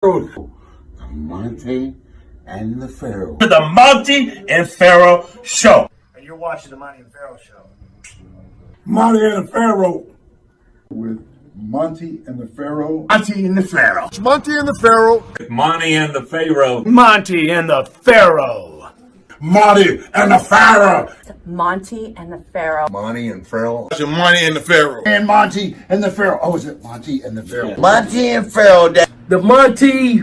The Monty and the Pharaoh. The Monty and Pharaoh Show. And you're watching the Monty and Pharaoh Show. Monty and the Pharaoh. With Monty and the Pharaoh. Monty and the Pharaoh. It's Monty and the Pharaoh. Monty and the Pharaoh. Monty and the Pharaoh. Monty and the Pharaoh. Monty and the Pharaoh. Monty and Pharaoh. It's Monty and the Pharaoh. And Monty and the Pharaoh. Oh, is it Monty and the Pharaoh? Monty and Pharaoh. The Monty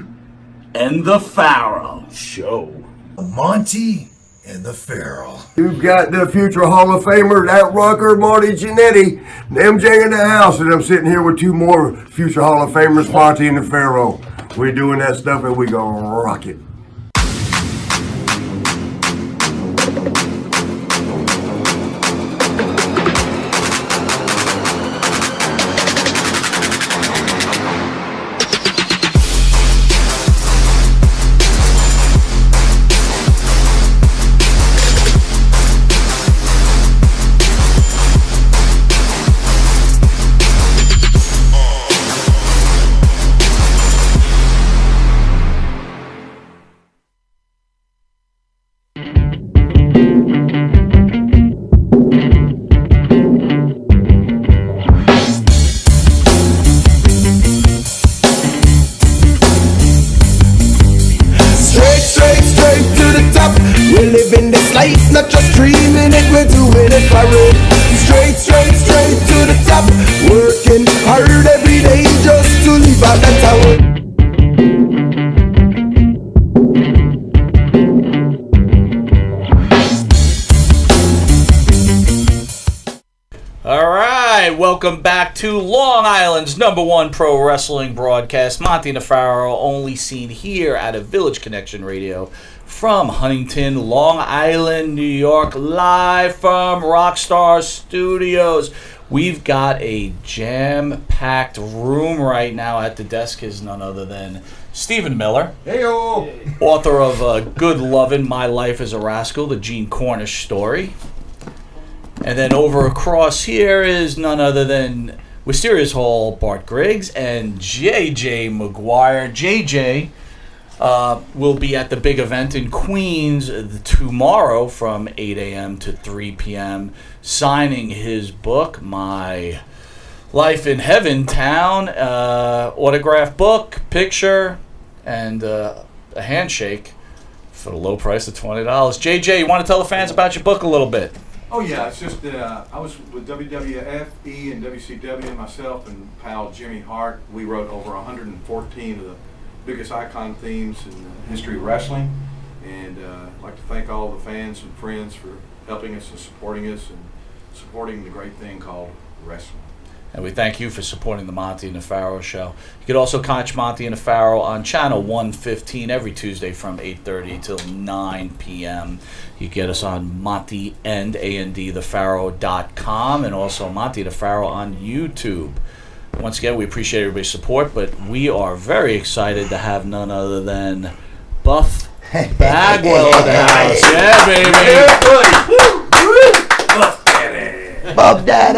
and the Pharaoh Show. Monty and the Pharaoh. You've got the future Hall of Famer, that rocker, Marty Jannetty, and MJ in the house, and I'm sitting here with two more future Hall of Famers, Monty and the Pharaoh. We're doing that stuff and we gonna rock it. We're living this life, not just dreaming it, we're doing it for it. Straight to the top. Working hard every day just to leave out that tower. All right, welcome back to Long Island's #1 pro wrestling broadcast. Monty and the Pharaoh, only seen here at a Village Connection Radio from Huntington, Long Island, New York, live from Rockstar Studios. We've got a jam-packed room right now. At the desk is none other than Stephen Miller, Hey-o! author of Good Lovin', My Life as a Rascal, the Gene Cornish story. And then over across here is none other than Wisteria's Hall, Bart Griggs, and JJ McGuire. JJ will be at the big event in Queens tomorrow from 8 a.m. to 3 p.m. signing his book, My Life in Heaven Town, autographed book, picture, and a handshake for the low price of $20. JJ, you want to tell the fans about your book a little bit? Oh yeah, it's just I was with WWF, E, and WCW, myself and pal Jimmy Hart. We wrote over 114 of the biggest icon themes in the history of wrestling, and I'd like to thank all the fans and friends for helping us and supporting the great thing called wrestling. And we thank you for supporting the Monty and the Pharaoh Show. You can also catch Monty and the Pharaoh on Channel 115 every Tuesday from 8:30 till 9 p.m. You get us on Monty and AndThePharaoh.com and also Monty the Pharaoh on YouTube. Once again, we appreciate everybody's support, but we are very excited to have none other than Buff Bagwell in the house. Yeah, baby. Buff Daddy.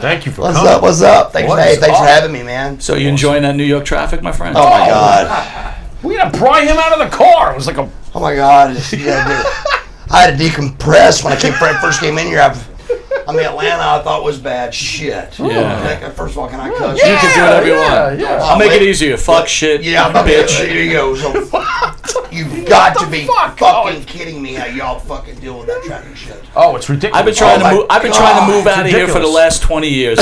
Thank you for What's coming. up? What's up? Thanks for having me, man. So you enjoying that New York traffic, my friend? Oh my God. We had to pry him out of the car. It was like a... Oh my God. Yeah, I had to decompress when I first came in here. Atlanta I thought was bad shit. Yeah. First of all, can I cuss? You can do whatever you want. Yeah. I'll make it easier. Fuck shit. Yeah, bitch. There you go. So, you've got to be fucking kidding me how y'all fucking deal with that traffic shit. Oh, it's ridiculous. I've been trying to move out of here for the ridiculous. last 20 years.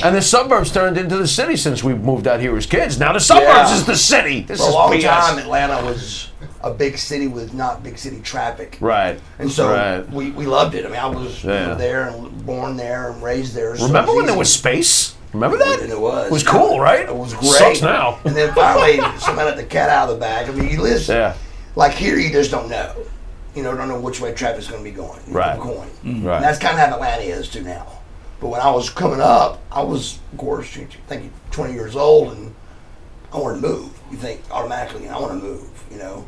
And the suburbs turned into the city since we moved out here as kids. Now the suburbs is the city. This For a is long BS. time, Atlanta was a big city with not big city traffic. Right. And so Right. we loved it. I mean, I was there and born there and raised there. So Remember it when there easy. was space? Remember that? It was. It was cool, right? It was great. Sucks now. And then finally, somebody let the cat out of the bag. I mean, you listen. Yeah. Like here, you just don't know. You don't know which way traffic's going to be going. You Right. flip a coin. Right. And that's kind of how Atlanta is too now. But when I was coming up, I was, of course, I think 20 years old, and I wanted to move. You think automatically, I want to move, you know.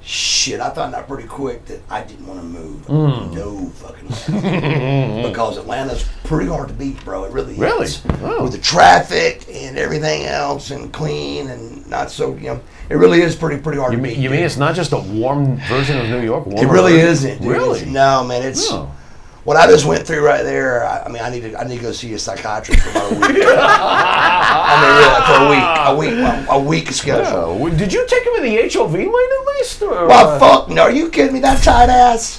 Shit, I found out pretty quick that I didn't want to move. No fucking way. Because Atlanta's pretty hard to beat, bro. It really is. Oh. With the traffic and everything else and clean and not so, it really is pretty hard to beat. You mean it's not just a warm version of New York? It really isn't, dude. Really? No, man, it's... What I just went through right there, I need to go see a psychiatrist for about a week. For a week schedule. Yeah. Did you take him in the HOV lane at least? Or, Well, fuck no. Are you kidding me? That tight ass?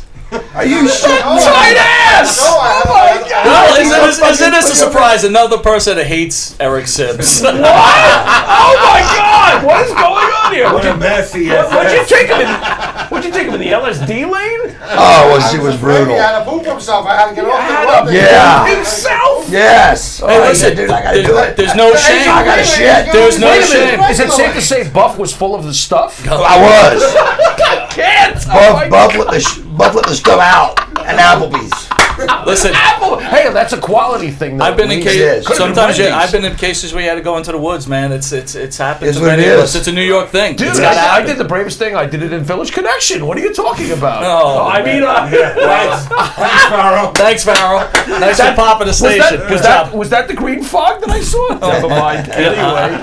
Are you shit? tight ass? Oh my God. Well, isn't this a surprise? Another person that hates Eric Sims. What? Oh my God! What is going on here? What a mess he is. Would you take him in the LSD lane? Oh, well, she was brutal. He had to poop himself. I had to get off the Yeah. Himself? Yes. Hey, listen, dude, I gotta do it. there's no shame. I gotta shit. There's no Wait a shame. minute. Is it safe to say Buff was full of the stuff? I was. Can't. Buff let the stuff out at Applebee's. Listen, Apple. Hey, that's a quality thing. Though. I've been in is. cases. Could've been Sometimes Wendy's. I've been in cases where you had to go into the woods, man. It's happened It's to what many it of is. us. It's a New York thing. Dude, It's gotta I happen. did the bravest thing. I did it in Village Connection. What are you talking about? Oh, I mean, Thanks, Farrell. Thanks, Farrell. Nice for popping the station. Good job. was that the green fog that I saw? Never mind. Anyway,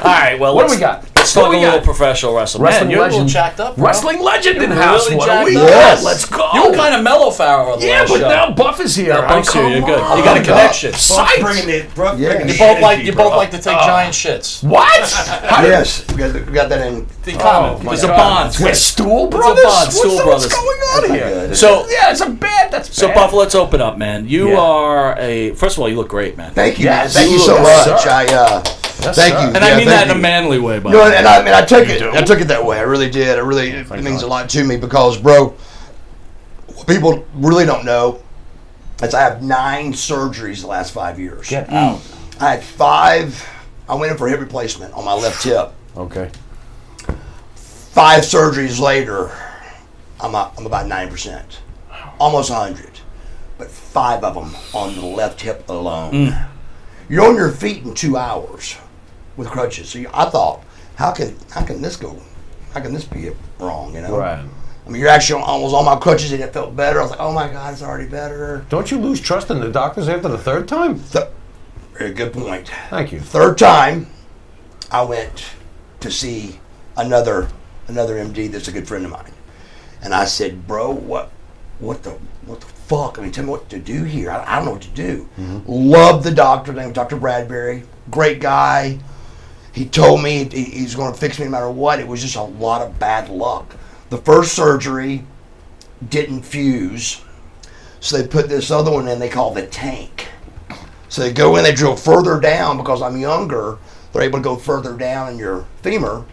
All right, well, what do we got? Let's talk a little professional wrestling. Wrestling Man, you're a legend. little jacked up, bro. Wrestling legend in You're house. really What do jacked we up. got? Yes. Let's go. You were kind of mellow, Farrell. Yeah, last but show. now Buff is here. Buff's here. You're good. Come You got a on. connection. Psyched. Bringing it, bro. Yeah. Bringing You the both energy, like bro. to take giant shits. What? Yes. We got that in. The common. There's a bond. With Stool It's a Brothers? bond, Stool What's Brothers. going on here? Good. So Yeah, it's a bad. That's bad. So, Buff, let's open up, man. You Yeah. are first of all, you look great, man. Thank you, Yes, man. Thank you so yes, much. sir. Thank sir. you. And Yeah, I mean thank that in a you. manly way, by No, the way. and I took it. do? I took it that way. I really did. It means a lot to me because, bro, what people really don't know is I have 9 surgeries the last 5 years. Get out. I had 5. I went in for hip replacement on my left hip. Okay. 5 surgeries later, I'm about 9%, almost 100, but 5 of them on the left hip alone. You're on your feet in 2 hours with crutches. So I thought, how can this go? How can this be wrong? You know? Right. I mean, you're actually almost on my crutches and it felt better. I was like, oh my God, it's already better. Don't you lose trust in the doctors after the third time? Very good point. Thank you. 3rd time, I went to see another MD that's a good friend of mine, and I said, bro, what the fuck? I mean, tell me what to do here. I don't know what to do. Love the doctor, named Dr. Bradbury, great guy. He told me he's going to fix me no matter what. It was just a lot of bad luck. The first surgery didn't fuse, so they put this other one in they call the tank. So they go in, they drill further down because I'm younger. They're able to go further down in your femur.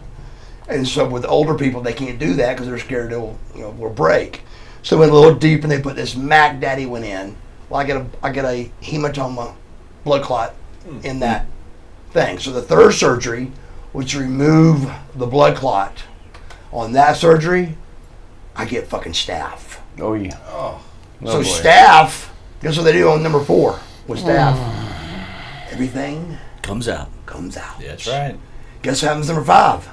And so with older people, they can't do that because they're scared will break. So they went a little deep and they put this Mac Daddy one in. Well, I get a hematoma blood clot in that thing. So the 3rd surgery was to remove the blood clot. On that surgery, I get fucking staph. Oh, yeah. So staph, guess what they do on number 4 with staph? Everything Comes out. comes out. Yeah, that's right. Guess what happens number 5?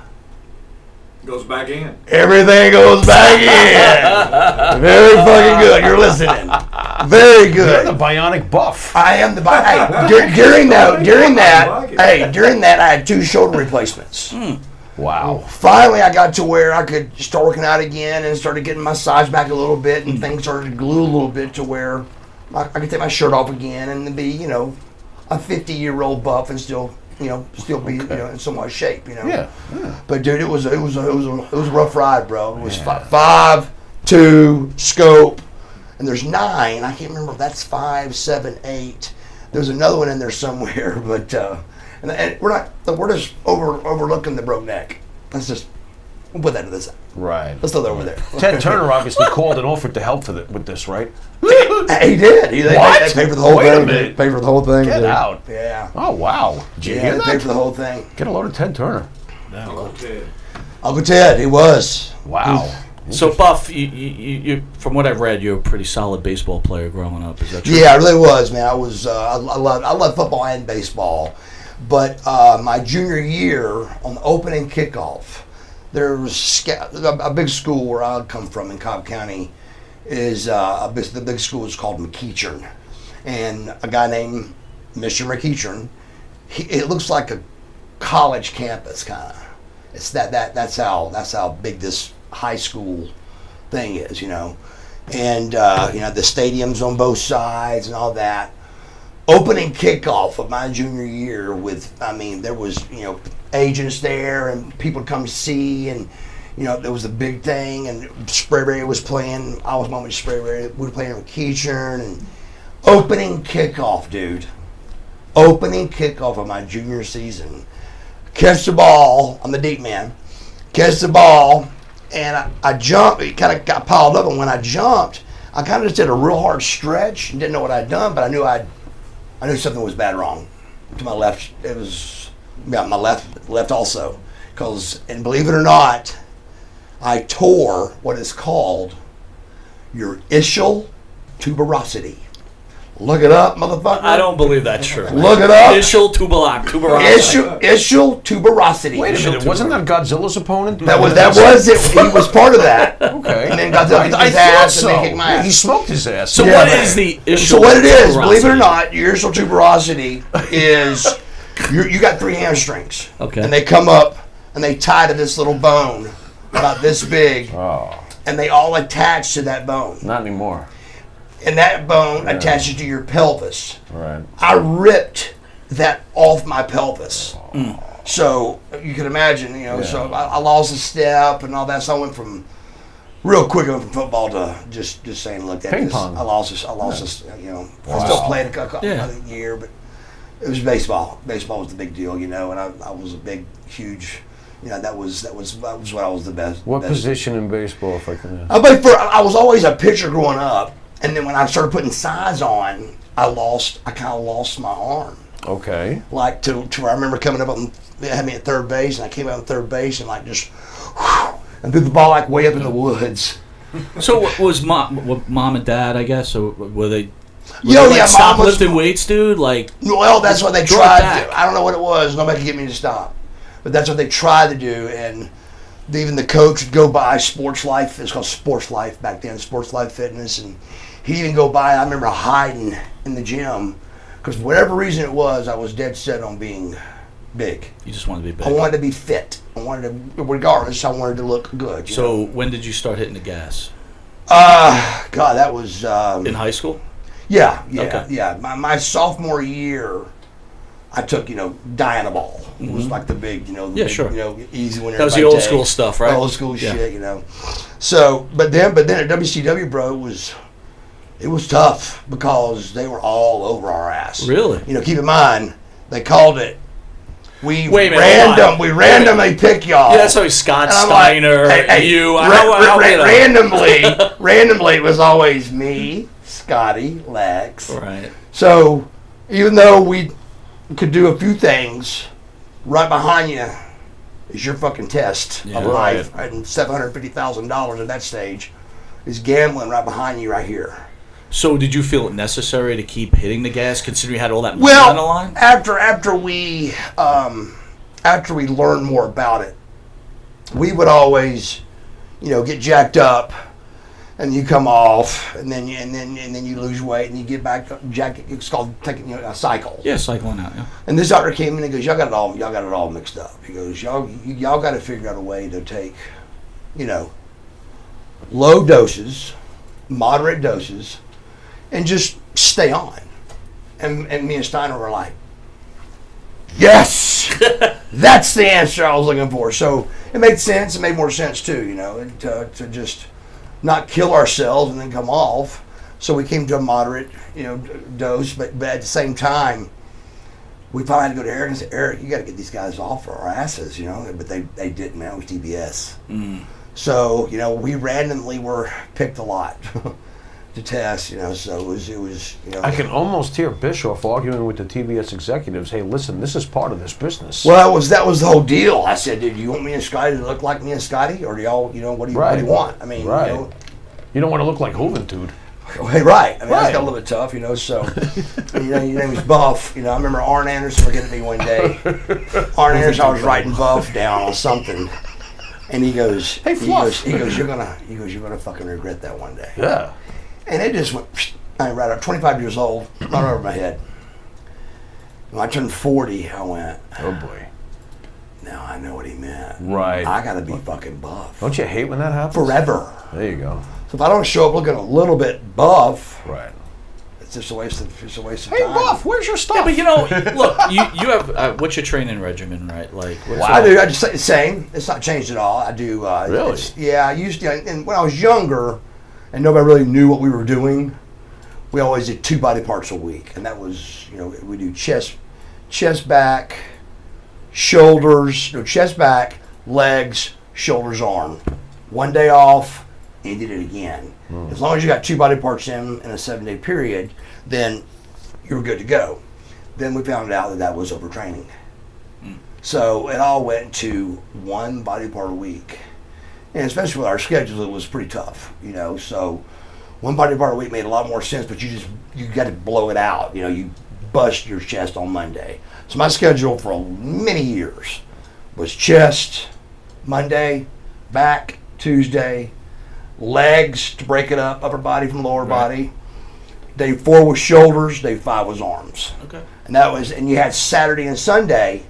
Goes back in. Everything goes back in. Very fucking good. You're listening. Very You're good. the bionic Buff. I am the during that I had 2 shoulder replacements. Wow. Finally, I got to where I could start working out again and started getting my size back a little bit, and things started to glue a little bit to where I could take my shirt off again and be, a 50-year-old Buff and still be, in somewhat shape, Yeah. But dude, it was a rough ride, bro. It was 5, 2, scope, and there's 9. I can't remember if that's 5, 7, 8. There's another one in there somewhere, but and we're just overlooking the broke neck. We'll put that to the side. Right. Let's throw that over there. Ted Turner obviously called and offered to help with this, right? He did. They paid for the whole Wait a thing. minute. They paid for the whole thing. Get dude. out. Yeah. Oh, wow. Did you Yeah, hear they that? paid for the whole thing. Get a load of Ted Turner. Uncle Ted. Uncle Ted, he was. Wow. So, Buff, you from what I've read, you're a pretty solid baseball player growing up. Is that true? Yeah, I really was, man. I was. I love football and baseball, but my junior year on the opening kickoff, there's a big school where I come from in Cobb County is the big school is called McEachern, and a guy named Mr. McEachern, it looks like a college campus kind of. It's that's how big this high school thing is, you know, and the stadiums on both sides and all that. Opening kickoff of my junior year there was, agents there and people would come see, and, there was a big thing, and Sprayberry was playing. I was with Sprayberry. We were playing with Keechern, and opening kickoff, dude. Opening kickoff of my junior season. Catch the ball. I'm the deep man. Catch the ball, and I jumped. It kind of got piled up, and when I jumped, I kind of just did a real hard stretch and didn't know what I'd done, but I knew something was bad wrong. To my left, it was my left also, and believe it or not, I tore what is called your Ischial Tuberosity. Look it up, motherfucker. I don't believe that's true. Look it up. Ischial Tuberosity. Ischial Tuberosity. Wait a minute, wasn't that Godzilla's opponent? That was it. He was part of that. Okay. And then Godzilla kicked his ass and then kicked my ass. He smoked his ass. So what is the Ischial So what it is, Tuberosity? believe it or not, your Ischial Tuberosity is you got 3 hamstrings. Okay. And they come up and they tie to this little bone about this big. Oh. And they all attach to that bone. Not anymore. And that bone attaches to your pelvis. Right. I ripped that off my pelvis. So you can imagine, so I lost a step and all that. So I went from real quick from football to just saying, look, ping pong. I lost this, I still played a year, but it was baseball. Baseball was the big deal, and I was a big, huge, that was what I was the best. What best. position in baseball, if I can ask? I was always a pitcher growing up, and then when I started putting size on, I kind of lost my arm. Okay. Like to where I remember coming up, they had me at third base, and I came out on third base and and threw the ball like way up in the woods. So what was mom and dad, I guess, or were they? Mom Stop was lifting weights, dude. Well, that's what they tried to do. I don't know what it was. Nobody could get me to stop, but that's what they tried to do. And even the coach would go by Sports Life. It's called Sports Life back then, Sports Life Fitness, and he'd even go by. I remember hiding in the gym because for whatever reason it was, I was dead set on being big. You just wanted to be big. I wanted to be fit. Regardless, I wanted to look good. So when did you start hitting the gas? God, that was in high school. Yeah. Okay. My sophomore year, I took Dianabol. It was like the big, big, easy one. That was the old school stuff, right? Old school shit, So, but then at WCW, bro, it was tough because they were all over our ass. Really? Keep in mind they called it. We Wait a minute, randomly pick y'all. Yeah, that's always Scott Steiner, you. Randomly, it was always me, Scotty, Lex. Right. So, even though we could do a few things, right behind you is your fucking test of life, and $750,000 at that stage is gambling right behind you right here. So did you feel it necessary to keep hitting the gas, considering you had all that money on the line? After we learned more about it, we would always, get jacked up, and you come off, and then you lose weight, and you get back jacked. It's called taking a cycle. Yeah, cycling out. Yeah. And this doctor came in and goes, y'all got it all mixed up. He goes, y'all got to figure out a way to take, low doses, moderate doses, and just stay on. And me and Steiner were like, yes, that's the answer I was looking for. So it made sense. It made more sense too, to just not kill ourselves and then come off. So we came to a moderate, dose, but at the same time, we finally had to go to Eric and say, Eric, you got to get these guys off our asses, But they didn't, man. It was TBS. So we randomly were picked a lot. To test, so it was. I can almost hear Bischoff arguing with the TBS executives. Hey, listen, this is part of this business. Well, that was the whole deal. I said, dude, you want me and Scotty to look like me and Scotty, or do y'all, what do you want? I mean, you don't want to look like Juventud. Hey, right. I mean, that's got a little bit tough, So, your name was Buff. I remember Arn Anderson looking at me one day. Arn Anderson, I was writing Buff down on something. And he goes, Hey, Fluff. he goes, you're gonna fucking regret that one day. Yeah. And it just went right up. 25 years old, right over my head. When I turned 40, I went, Oh boy. now I know what he meant. Right. I gotta be fucking buff. Don't you hate when that happens? Forever. There you go. So if I don't show up looking a little bit buff, Right. it's just a waste of Hey, time. Buff, where's your stuff? Yeah, but you know, look, you have what's your training regimen, right? Like, what's I do. I just say the same. It's not changed at all. I do. Really? I used to. And when I was younger, and nobody really knew what we were doing, we always did 2 body parts a week, and that was, we do chest, back, shoulders, chest, back, legs, shoulders, arm. 1 day off, and you did it again. As long as you got 2 body parts in a 7-day period, then you're good to go. Then we found out that was overtraining. So it all went to 1 body part a week. And especially with our schedules, it was pretty tough, So 1 body part a week made a lot more sense, but you got to blow it out. You bust your chest on Monday. So my schedule for many years was chest Monday, back Tuesday, legs to break it up, upper body from lower body. Day 4 was shoulders, day 5 was arms. Okay. And you had Saturday and Sunday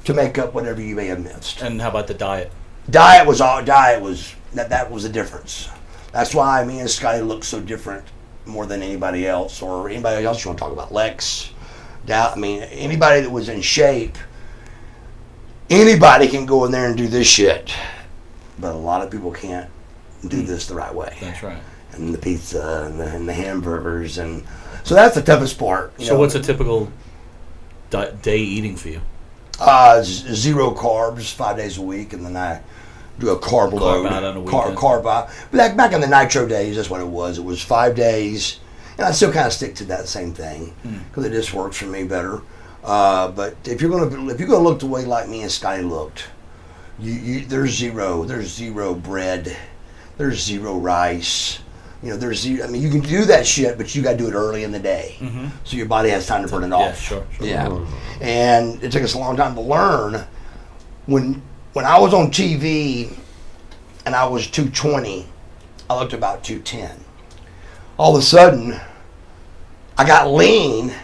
to make up whatever you may have missed. And how about the diet? Diet was that was the difference. That's why me and Scotty look so different more than anybody else, or anybody else you want to talk about. Lex, anybody that was in shape, anybody can go in there and do this shit, but a lot of people can't do this the right way. That's right. And the pizza and the hamburgers, and so that's the toughest part. So what's a typical day eating for you? 0 carbs 5 days a week, and then I do a carb load. Out on a weekend. Carb out. But back in the nitro days, that's what it was. It was 5 days, and I still kind of stick to that same thing because it just works for me better. But if you're gonna look the way like me and Scotty looked, there's zero bread, there's 0 rice. There's zero. You can do that shit, but you got to do it early in the day, so your body has time to burn it off. Sure. Yeah, and it took us a long time to learn. When I was on TV, and I was 220, I looked about 210. All of a sudden, I got lean,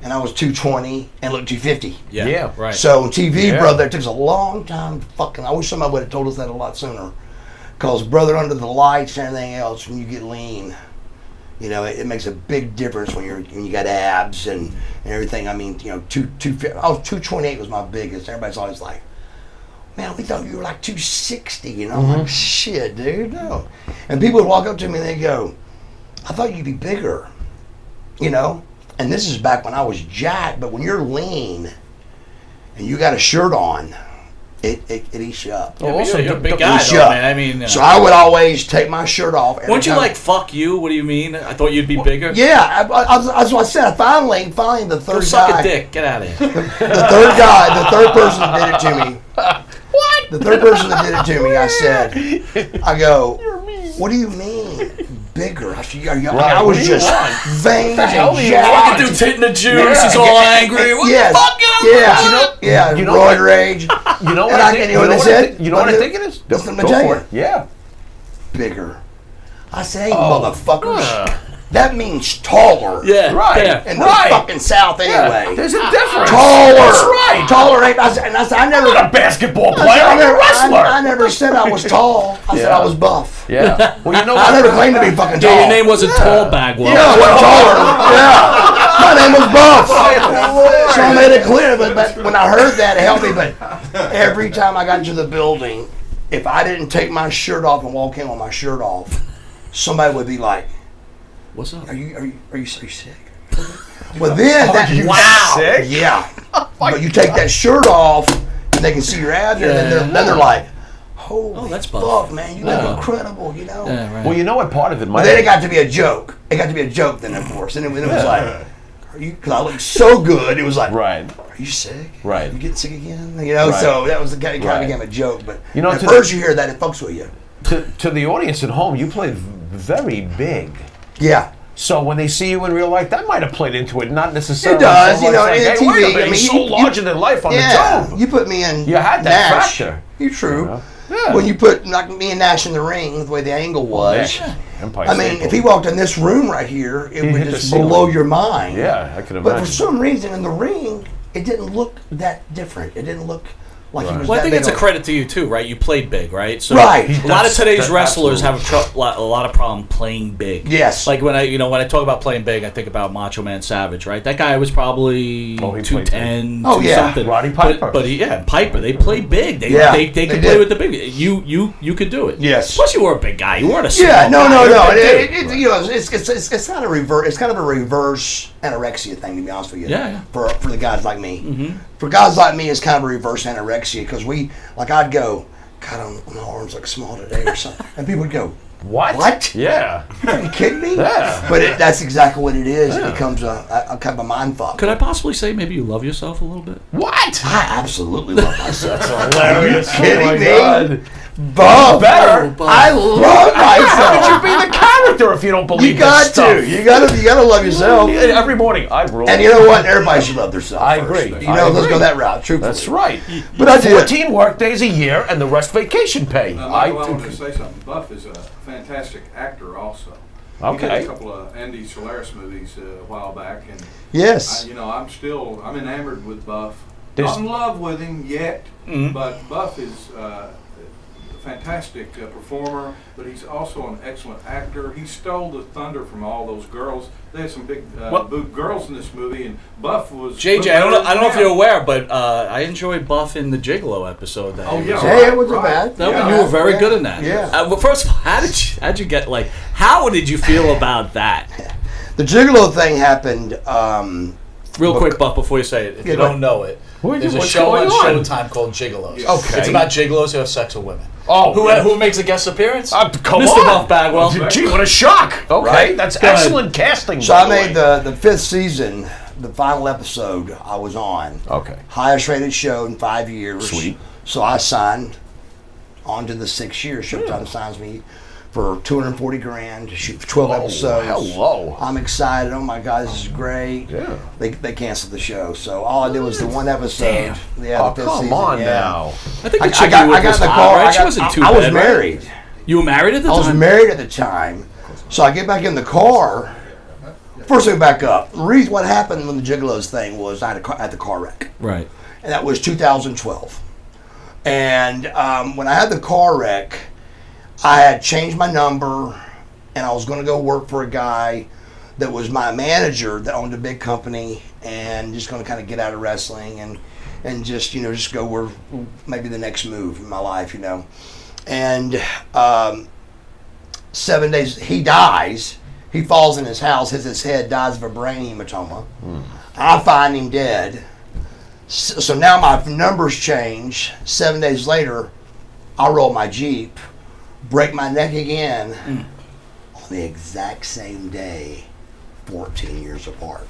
and I was 220 and looked 250. Yeah, right. So on TV, brother, it took us a long time. I wish somebody would have told us that a lot sooner. Because, brother, under the lights and everything else, when you get lean, it makes a big difference when you got abs and everything. I was 228 was my biggest. Everybody's always like, man, we thought you were like 260. I'm like, shit, dude, no. And people would walk up to me and they go, I thought you'd be bigger, And this is back when I was jacked, but when you're lean and you got a shirt on, it eats you up. Yeah, so you're a big guy, though, man. So I would always take my shirt off. Weren't you like, fuck you? What do you mean? I thought you'd be bigger. Yeah, that's what I said. Finally, the third Go guy. suck a dick. Get out of here. The third person that did it to me. What? The third person that did it to me, I go, what do you mean? Bigger. I was just veins and jacked. Dude's hitting the juice. He's all angry. What the fuck? Roid rage. You know what I think it is? Listen, Go for it. Yeah. Bigger. I say, motherfuckers. That means taller. Yeah, right. In the fucking South, anyway. There's a difference. Taller. That's right. Taller. I never. I'm not a basketball player. I'm a wrestler. I never said I was tall. I said I was buff. Yeah. Well, I never claimed to be fucking tall. Yeah, your name wasn't Tall Bagwell. Yeah, I wasn't taller. Yeah. My name was Buff. So I made it clear, but when I heard that, it helped me. But every time I got into the building, if I didn't take my shirt off and walk in with my shirt off, somebody would be like, "What's up? Are you sick?" Well, then sick? Yeah. But you take that shirt off, and they can see your abs, and then they're like, "Holy that's fuck, buff. man, you look incredible," Yeah, right. Well, you know what part of it might. But then it got to be a joke. It got to be a joke then, of course, and it was like, because I looked so good, it was like, right. Are you sick? Right. You getting sick again? Right. So that was kind of became a joke. But at to first you hear that, it fucks with you. To the audience at home, you play very big. Yeah. So when they see you in real life, that might have played into it, not necessarily. It does, so much in TV. Wait a minute, he's so larger than life on the dome. You put me in. You had that factor. You're true. Yeah. When you put like me and Nash in the ring, the way the angle was, Empire I mean, State if he walked in this room right here, it would hit the just ceiling. blow your mind. Yeah, I can imagine. But for some reason in the ring, it didn't look that different. It didn't look like he was Well, I that think big it's a on- credit to you too, right? You played big, right? So Right. a lot of today's That's wrestlers have absolutely. a lot of problem playing big. Yes. Like when I talk about playing big, I think about Macho Man Savage, right? That guy was probably Oh, he played 210, big. Oh, yeah. something. Roddy Piper. But Piper. They played big. They Yeah, they they could did. play with the big. You could do it. Yes. Plus, you were a big guy. You weren't a small Yeah, no. guy. You were a big dude. You know, it's not a reverse. It's kind of a reverse anorexia thing, to be honest with you. Yeah. For the guys like me, for guys like me, it's kind of a reverse anorexia because I'd go, God, my arms look small today or something, and people would go, What? What? Yeah. Are you kidding me? Yeah. But that's exactly what it is. Yeah. It becomes a kind of a mind fuck. Could I possibly say maybe you love yourself a little bit? What? I absolutely love myself. Hilarious. kidding Oh my me? God. Bob, Better. I love How could myself. you be the character if you don't believe You got this stuff? to. You gotta love yourself. Every morning I roll. And you know what? Everybody should love themselves. I first. agree. You know, I let's agree. go that route. Truthfully. That's right. But I did. 14 work days a year and the rest vacation pay. Michael, I wanted to say something. Buff is a fantastic actor also. He Okay. did a couple of Andy Solaris movies a while back, and Yes. I'm enamored with Buff. There's- Not in love with him yet, Mhm. but Buff is a fantastic performer, but he's also an excellent actor. He stole the thunder from all those girls. They had some big boob girls in this movie, and Buff was JJ, I don't know if you're aware, but I enjoyed Buff in the Gigolo episode. That Oh, he yeah. was Hey, in. it wasn't bad. That Yeah. one, you were very Yeah. good in that. Yeah. Well, first of all, how'd you get how did you feel about that? The Gigolo thing happened. Real quick, Buff, before you say it, if Yeah, you go don't know it, there's a what's show on going on? Showtime called Gigolos. Okay. It's about gigolos who have sex with women. Oh, Who makes a guest appearance? come Mr. on. Buff Bagwell. Gee, what a shock. Okay, Right? that's Go ahead. excellent casting. So by I the made way. the fifth season, the final episode I was on. Okay. Highest rated show in 5 years. Sweet. So I signed on to the 6 years. Showtime signs me for $240,000 to shoot 12 episodes. hello. I'm excited. Oh my God, this is great. Yeah. They canceled the show. So all I did was the one episode. Yeah, Oh, the fifth come season, on yeah. now. I think I the chick got you were in was the hot, car. right? She wasn't too I was bad, right? married. You were married at the I was time? married at the time. So I get back in the car. First thing, back up. The reason what happened when the Gigolos thing was I had the car wreck. Right. And that was 2012. And when I had the car wreck, I had changed my number, and I was going to go work for a guy that was my manager that owned a big company, and just going to kind of get out of wrestling and just just go where maybe the next move in my life, And 7 days, he dies. He falls in his house, hits his head, dies of a brain hematoma. I find him dead. So now my numbers change. 7 days later, I roll my Jeep, break my neck again on the exact same day, 14 years apart.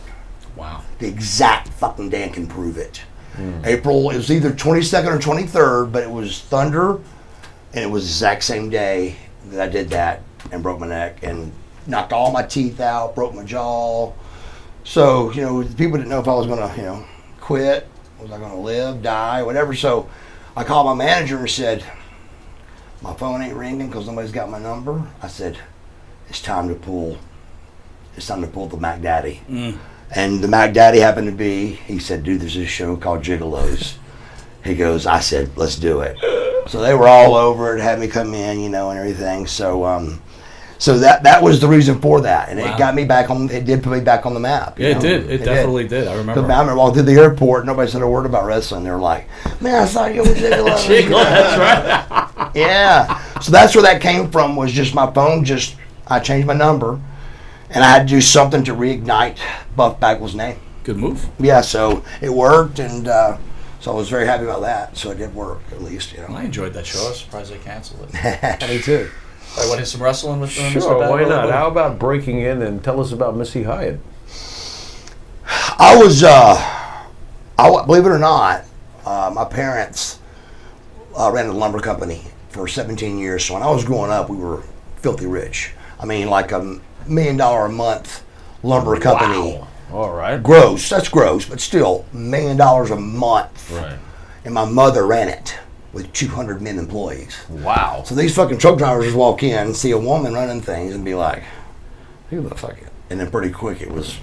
Wow. The exact fucking day, I can prove it. April, it was either 22nd or 23rd, but it was Thunder, and it was the exact same day that I did that and broke my neck and knocked all my teeth out, broke my jaw. So, people didn't know if I was going to, quit. Was I going to live, die, whatever? So I called my manager and said, my phone ain't ringing because nobody's got my number. I said, it's time to pull the Mac Daddy. And the Mac Daddy happened to be, he said, dude, there's this show called Gigolos. He goes, I said, let's do it. So they were all over it, had me come in, and everything. So so that was the reason for that. And Wow. it got me back on, it did put me back on the map. Yeah, it did. It definitely did. I remember. I remember walking through the airport, nobody said a word about wrestling. They were like, man, I thought you were Gigolos. That's right. Yeah. So that's where that came from, was just my phone, I changed my number, and I had to do something to reignite Buff Bagwell's name. Good move. Yeah, so it worked, and so I was very happy about that. So it did work, at least, I enjoyed that show. I was surprised they canceled it. Me too. I want to hit some wrestling with Mr. Sure, why Bagwell? not? How about breaking in and tell us about Missy Hyatt? I was, believe it or not, my parents ran a lumber company for 17 years. So when I was growing up, we were filthy rich. I mean, like $1 million a month lumber company. Wow. All right. Gross. That's gross, but still $1 million a month. Right. And my mother ran it. with 200 men employees. Wow. So these fucking truck drivers just walk in, see a woman running things, and be like, who the fuck? And then pretty quick it was,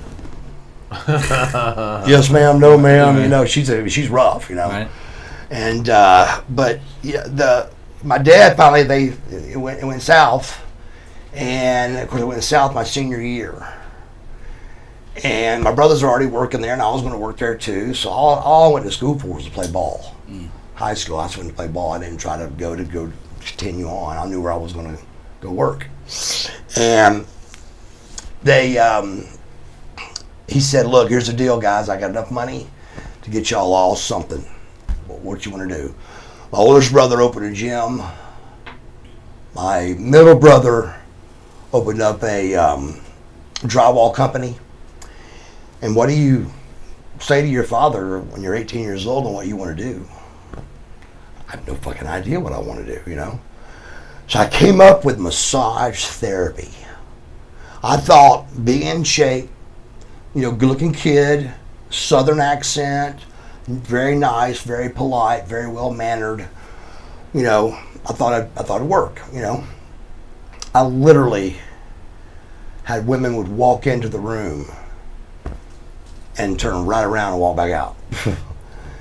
yes ma'am, no ma'am. You know, she's rough. You know, Right. and but yeah, my dad finally it went south, and of course it went south my senior year. And my brothers were already working there, and I was going to work there too. So all I went to school for was to play ball. High school, I just went to play ball. I didn't try to go continue on. I knew where I was going to go work. And he said, "Look, here's the deal, guys. I got enough money to get y'all all something. What you want to do?" My oldest brother opened a gym. My middle brother opened up a drywall company. And what do you say to your father when you're 18 years old and what you want to do? I have no fucking idea what I want to do, you know? So I came up with massage therapy. I thought being in shape, you know, good looking kid, southern accent, very nice, very polite, very well mannered, you know, I thought it'd work, you know? I literally had women would walk into the room and turn right around and walk back out.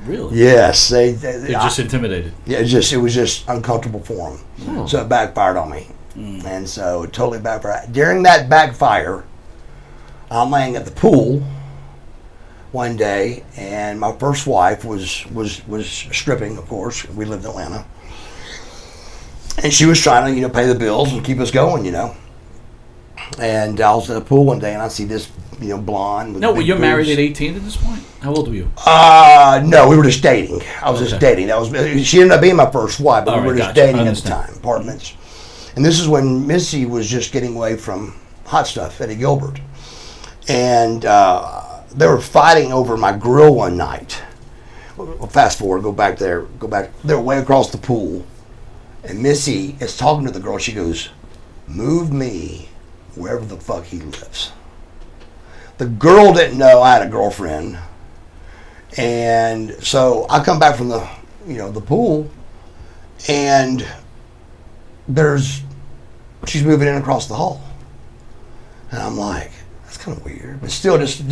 Really? Yes, They're just intimidated. Yeah, it was just uncomfortable for them. So it backfired on me, and so it totally backfired. During that backfire, I'm laying at the pool one day, and my first wife was stripping. Of course, we lived in Atlanta, and she was trying to pay the bills and keep us going, you know. And I was at the pool one day, and I see this blonde. With No, big you're married boobs. at 18 at this point? How old were you? No, we were just dating. I was just dating. She ended up being my first wife, but we were just dating at the time, apartments. And this is when Missy was just getting away from Hot Stuff, Eddie Gilbert. And they were fighting over my grill one night. Well, fast forward, go back. They're way across the pool. And Missy is talking to the girl. She goes, "Move me wherever the fuck he lives." The girl didn't know I had a girlfriend, and so I come back from the pool, and she's moving in across the hall, and I'm like, that's kind of weird, but still just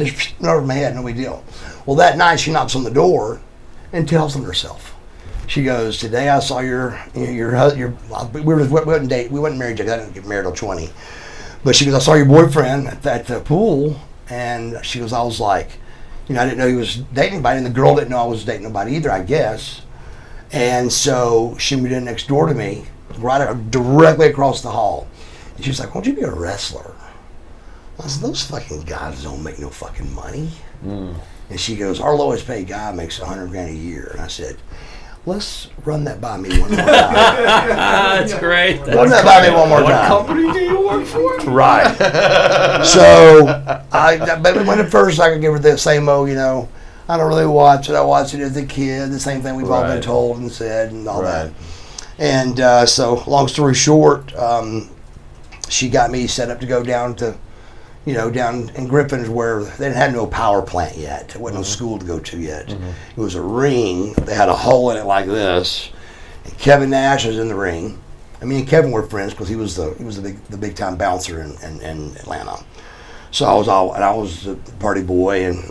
over my head, no big deal. Well, that night she knocks on the door and tells them herself. She goes, "Today I saw your husband. We wasn't married yet. I didn't get married till 20, but she goes, I saw your boyfriend at the pool." And she goes, I was like, I didn't know he was dating anybody, and the girl didn't know I was dating nobody either, I guess. And so she moved in next door to me, directly across the hall. And she was like, "Won't you be a wrestler?" I said, "Those fucking guys don't make no fucking money." And she goes, "Our lowest paid guy makes $100 grand a year." And I said, "Let's run that by me one more time." That's great. Run that by me one more time. What company do you work for? Right. So, but when at first I could give her the same old, I don't really watch it. I watched it as a kid, the same thing we've all been told and said and all that. And so, long story short, she got me set up to go down to, down in Griffin's where they didn't have no power plant yet. There wasn't no school to go to yet. It was a ring. They had a hole in it like this. And Kevin Nash was in the ring. Me and Kevin were friends because he was the big time bouncer in Atlanta. So I was a party boy, and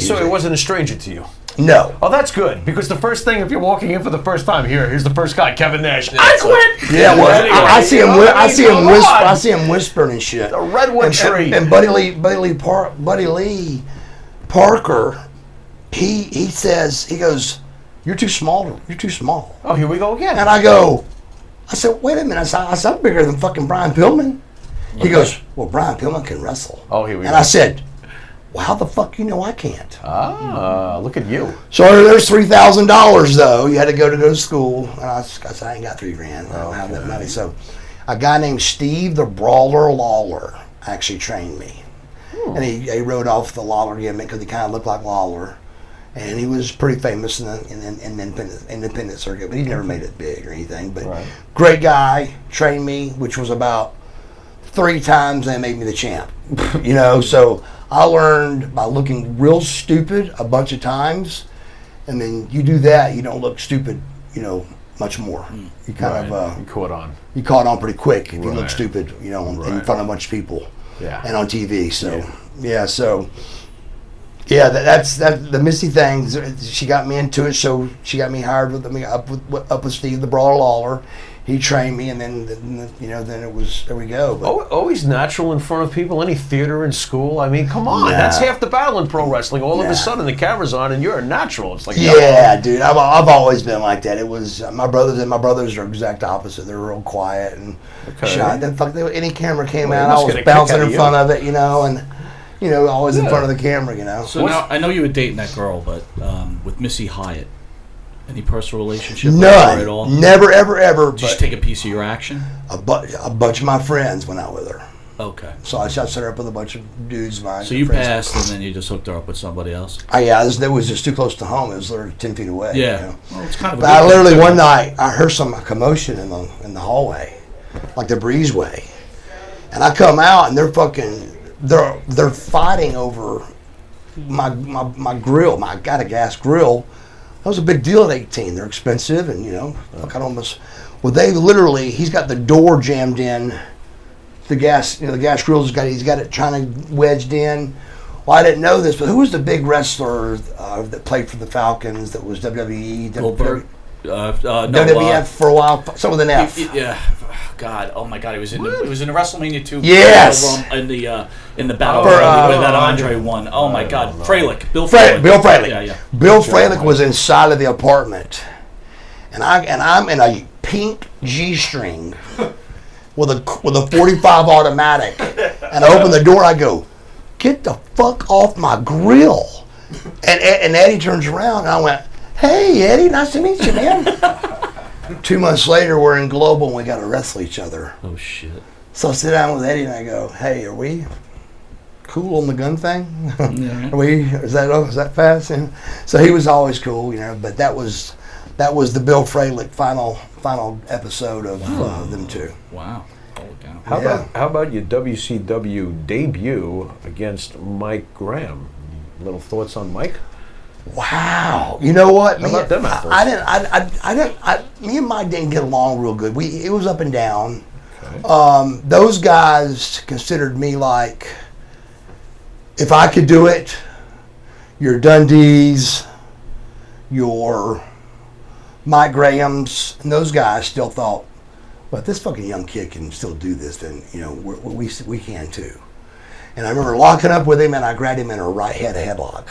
So it wasn't a stranger to you. No. Oh, that's good, because the first thing, if you're walking in for the first time, here's the first guy, Kevin Nash. I quit. Yeah, well, I see him whispering and shit. The redwood tree. And Buddy Lee Parker, he says, he goes, "You're too small. You're too small." Oh, here we go again. And I said, "Wait a minute. I said, I'm bigger than fucking Brian Pillman." He goes, "Well, Brian Pillman can wrestle." Oh, here we go. And I said, "Well, how the fuck I can't?" Look at you. So there's $3,000 though. You had to go to school. And I said, "I ain't got $3 grand. I don't have that money." So a guy named Steve the Brawler Lawler actually trained me. And he rode off the Lawler gimmick because he kind of looked like Lawler. And he was pretty famous in the independent circuit, but he never made it big or anything. But great guy, trained me, which was about 3 times they made me the champ. So I learned by looking real stupid a bunch of times, and then you do that, you don't look stupid, much more. You kind of you caught on. you caught on pretty quick if you look Right. stupid, you know, in Right. front of a bunch of people. Yeah. And on TV. So that's the Missy thing. She got me into it, so she got me hired with me up with Steve the Brawler Lawler. He trained me, and then then it was there we go. But, Always natural in front of people. Any theater in school. I mean, come on. Nah. That's half the battle in pro wrestling. All of Nah. a sudden, the camera's on, and you're a natural. It's like yeah, dude. I've always been like that. It was my brothers are exact opposite. They're real quiet and shy. Then any camera came Well, you out, I must was get a kick bouncing out of in you. front of it, and always in front of the camera, So now I know you were dating that girl, but with Missy Hyatt, any personal relationship with her None. at all? Never, ever. Did she But take a piece of your action? a bunch of my friends went out with her. Okay. So I set her up with a bunch of dudes of mine. So you friends. passed, and then you just hooked her up with somebody else. It was just too close to home. It was literally 10 feet away. Yeah. Well, it's kind of. But I literally one night I heard some commotion in the hallway, like the breezeway, and I come out and they're fighting over my grill. I got a gas grill. That was a big deal at 18. They're expensive, and they literally, he's got the door jammed in. The gas grill's he's got it trying to wedged in. Well, I didn't know this, but who was the big wrestler that played for the Falcons? That was WWE, Goldberg. WWF for a while. Some with an F. Yeah. God. Oh my God. It was in WrestleMania 2. Yes. In the battle where that Andre won. Oh my God. Fralick. Bill Fralick. Yeah. Bill Fralick was inside of the apartment, and I'm in a pink G-string with a 45 automatic, and I open the door. I go, "Get the fuck off my grill!" And Eddie turns around, and I went, "Hey Eddie, nice to meet you, man." 2 months later, we're in Global, and we got to wrestle each other. Oh shit. So I sit down with Eddie, and I go, "Hey, are we cool on the gun thing? Is that fast?" And so he was always cool, But that was the Bill Fralick final episode of them two. Wow. How about your WCW debut against Mike Graham? Little thoughts on Mike? Wow. You know what? How about them apples? Me and Mike didn't get along real good. It was up and down. Okay. Those guys considered me like, if I could do it, your Dundees, your Mike Grahams, and those guys still thought, well, if this fucking young kid can still do this, then we can too. And I remember locking up with him, and I grabbed him in a right headlock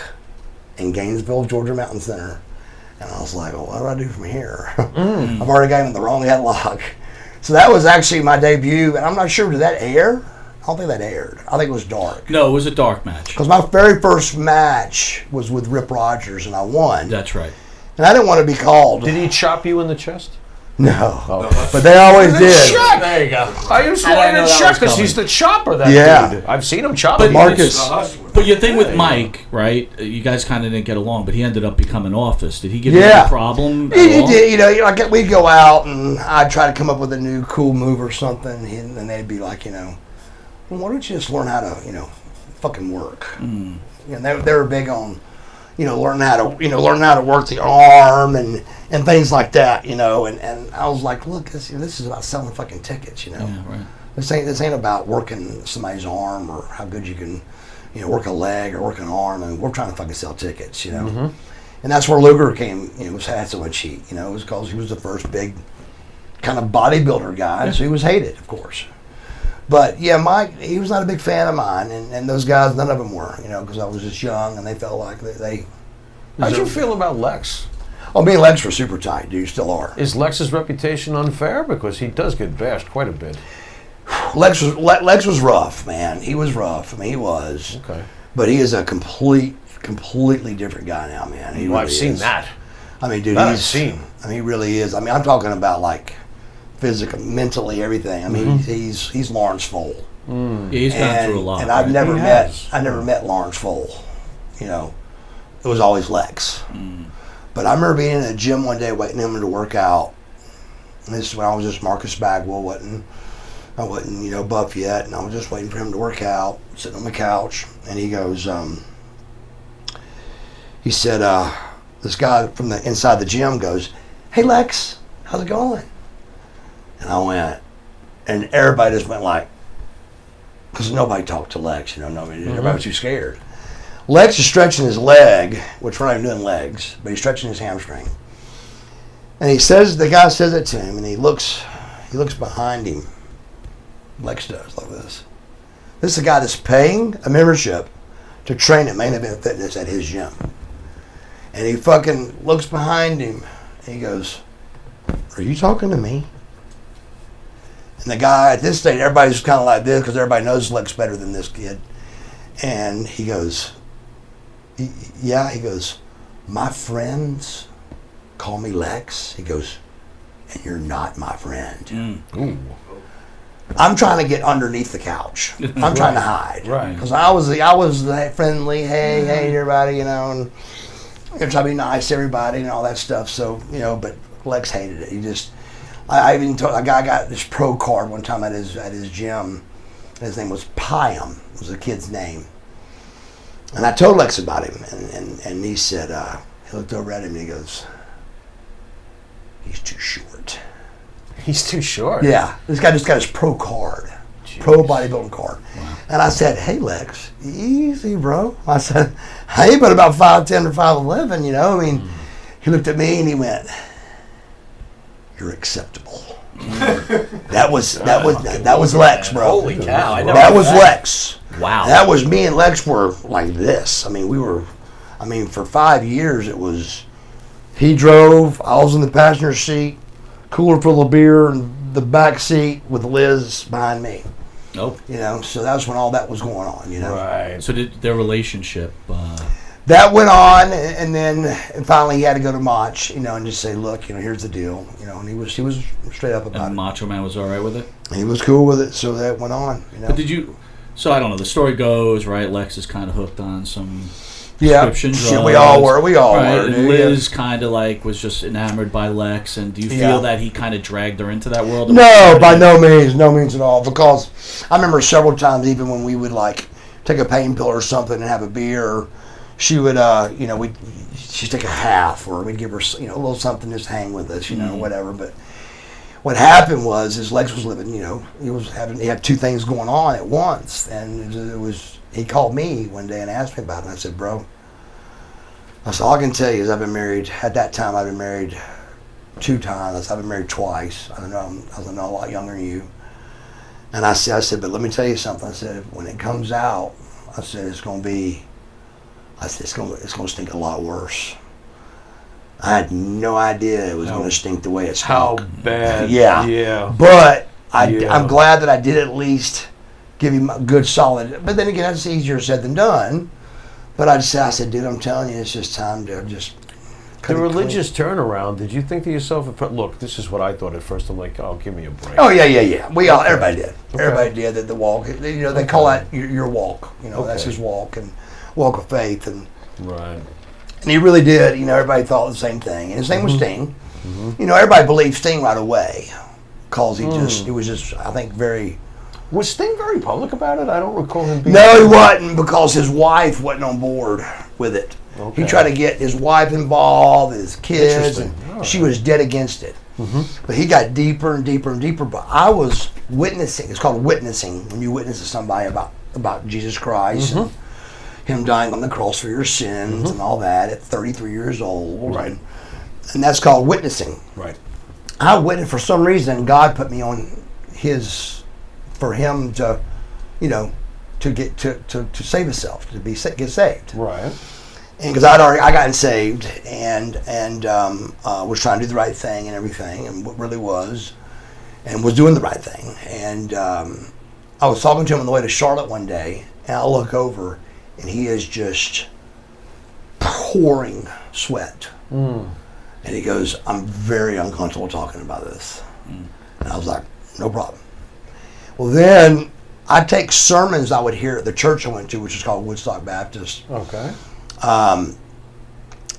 in Gainesville, Georgia Mountain Center. And I was like, well, what do I do from here? I've already got him in the wrong headlock. So that was actually my debut, and I'm not sure, did that air? I don't think that aired. I think it was dark. No, it was a dark match. Because my very first match was with Rip Rogers, and I won. That's right. And I didn't want to be called. Did he chop you in the chest? No. Oh. But they always did. There you go. I just wanted to check because he's the chopper, that dude. I've seen him chop. But Marcus. But your thing with Mike, right? You guys kind of didn't get along, but he ended up becoming office. Did he give you any problem at all? He did. We'd go out, and I'd try to come up with a new cool move or something, and they'd be like, well, why don't you just learn how to, fucking work? And they were big on, learning how to work the arm and things like that, and I was like, look, this is about selling fucking tickets, Yeah, right. This ain't about working somebody's arm or how good you can, work a leg or work an arm. I mean, we're trying to fucking sell tickets, And that's where Luger came, had so much heat, it was because he was the first big kind of bodybuilder guy, so he was hated, of course. But yeah, Mike, he was not a big fan of mine, and those guys, none of them were, because I was just young, and they felt like they. How'd you feel about Lex? Oh, me and Lex were super tight, dude. Still are. Is Lex's reputation unfair? Because he does get bashed quite a bit. Lex was rough, man. He was rough. I mean, he was. Okay. But he is a completely different guy now, man. He really I've seen is. that. I mean, dude, he really is. I mean, I'm talking about like physically, mentally, everything. I mean, he's Lawrence Fole. Yeah, he's gone through a lot. And I've never met Lawrence Fole. It was always Lex. But I remember being in a gym one day waiting for him to work out. And this is when I was just Marcus Bagwell. I wasn't, buff yet, and I was just waiting for him to work out, sitting on the couch. And he goes, he said, this guy from the inside the gym goes, "Hey Lex, how's it going? And I went, and everybody just went like, because nobody talked to Lex, you know, everybody was too scared. Lex is stretching his leg, which we're not even doing legs, but he's stretching his hamstring. And the guy says it to him, and he looks behind him. Lex does, like this. This is a guy that's paying a membership to train at Main Event Fitness at his gym. And he fucking looks behind him, and he goes, are you talking to me? And the guy, at this stage, everybody's kind of like this, because everybody knows Lex better than this kid. And he goes, yeah, he goes, my friends call me Lex. He goes, and you're not my friend. I'm trying to get underneath the couch. I'm trying to hide. Right. Because I was that friendly, hey, everybody, you know, and trying to be nice to everybody and all that stuff. So, you know, but Lex hated it. He just, I even told a guy got this pro card one time at his gym. His name was Pyam, was the kid's name. And I told Lex about him, and he said, he looked over at him and he goes, he's too short. He's too short? Yeah. This guy just got his pro card. Jeez. Pro bodybuilding card. Wow. And I said, hey, Lex, easy, bro. I said, hey, but about 5'10 or 5'11, you know? I mean, he looked at me and he went, you're acceptable. That was Lex, bro. Holy cow. I never that was Lex. Wow. That was me and Lex were like this. I mean, for 5 years it was, he drove, I was in the passenger seat, cooler full of beer in the back seat with Liz behind me. Nope. You know, so that was when all that was going on, you know. Right. So did their relationship... that went on, and then finally he had to go to Mach, you know, and just say, look, you know, here's the deal. You know, and he was straight up about it. And Macho Man was all right with it? He was cool with it, so that went on, you know. But did you... So, I don't know, the story goes, right, Lex is kind of hooked on some... Yeah, shit, we all were. Right, were. And Liz kind of like was just enamored by Lex, and do you feel that he kind of dragged her into that world? No, by no means at all. Because I remember several times, even when we would like take a pain pill or something and have a beer, she would, you know, she'd take a half, or we'd give her, you know, a little something just hang with us, you know, whatever. But what happened was Lex was living, you know, he had two things going on at once, and it was. He called me one day and asked me about it. And I said, bro, all I can tell you is I've been married. At that time, I've been married 2 times. I've been married twice. I was a lot younger than you. And I said, but let me tell you something. I said, when it comes out, I said, it's going to stink a lot worse. I had no idea it was going to stink the way it stunk. How bad? Yeah. But I'm glad that I did at least give him a good solid. But then again, that's easier said than done. But I said, dude, I'm telling you, it's just time to just cut the it religious turnaround. Did you think to yourself, look, this is what I thought at first. I'm like, oh, give me a break. Oh, yeah. Everybody did. Okay. Everybody did that. The walk, you know, they call that your walk. You know, that's his walk, and walk of faith. And right. And he really did. You know, everybody thought the same thing. And his name was Sting. You know, everybody believed Sting right away. Because he was just, I think, very... Was Sting very public about it? I don't recall him being... No, he wasn't, because his wife wasn't on board with it. Okay. He tried to get his wife involved, his kids, and she was dead against it. But he got deeper and deeper and deeper. But I was witnessing. It's called witnessing, when you witness to somebody about Jesus Christ and him dying on the cross for your sins and all that at 33 years old. Right. And that's called witnessing. Right. I witnessed, for some reason, God put me on for him to, you know, to save himself, to get saved. Right. And because I gotten saved and was trying to do the right thing and everything, and what really was doing the right thing. And I was talking to him on the way to Charlotte one day, and I look over, and he is just pouring sweat. And he goes, I'm very uncomfortable talking about this. And I was like, no problem. Well, then I take sermons I would hear at the church I went to, which is called Woodstock Baptist. Okay. And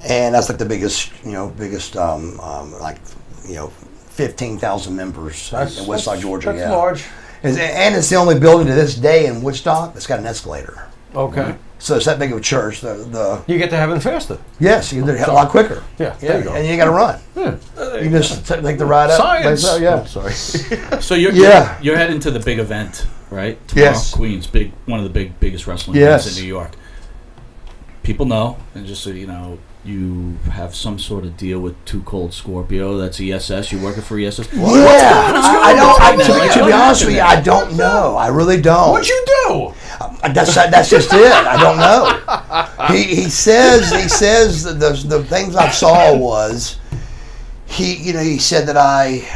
that's like the biggest, like, 15,000 members in Woodstock, Georgia. That's large. And it's the only building to this day in Woodstock that's got an escalator. Okay. So it's that big of a church. You get to heaven faster. Yes, you can do it a lot quicker. Yeah, there you go. And you ain't got to run. Yeah. You just take the ride up. Science. Like, yeah. Oh, sorry. So you're heading to the big event, right? Tomorrow, Yes. Queens, one of the biggest wrestling Yes. events in New York. People know, and just so you know, you have some sort of deal with Too Cold Scorpio. That's ESS. You're working for ESS. Yeah, I don't. To be honest with you, I don't know. I really don't. What'd you do? That's just it. I don't know. He says the things I saw was he said that I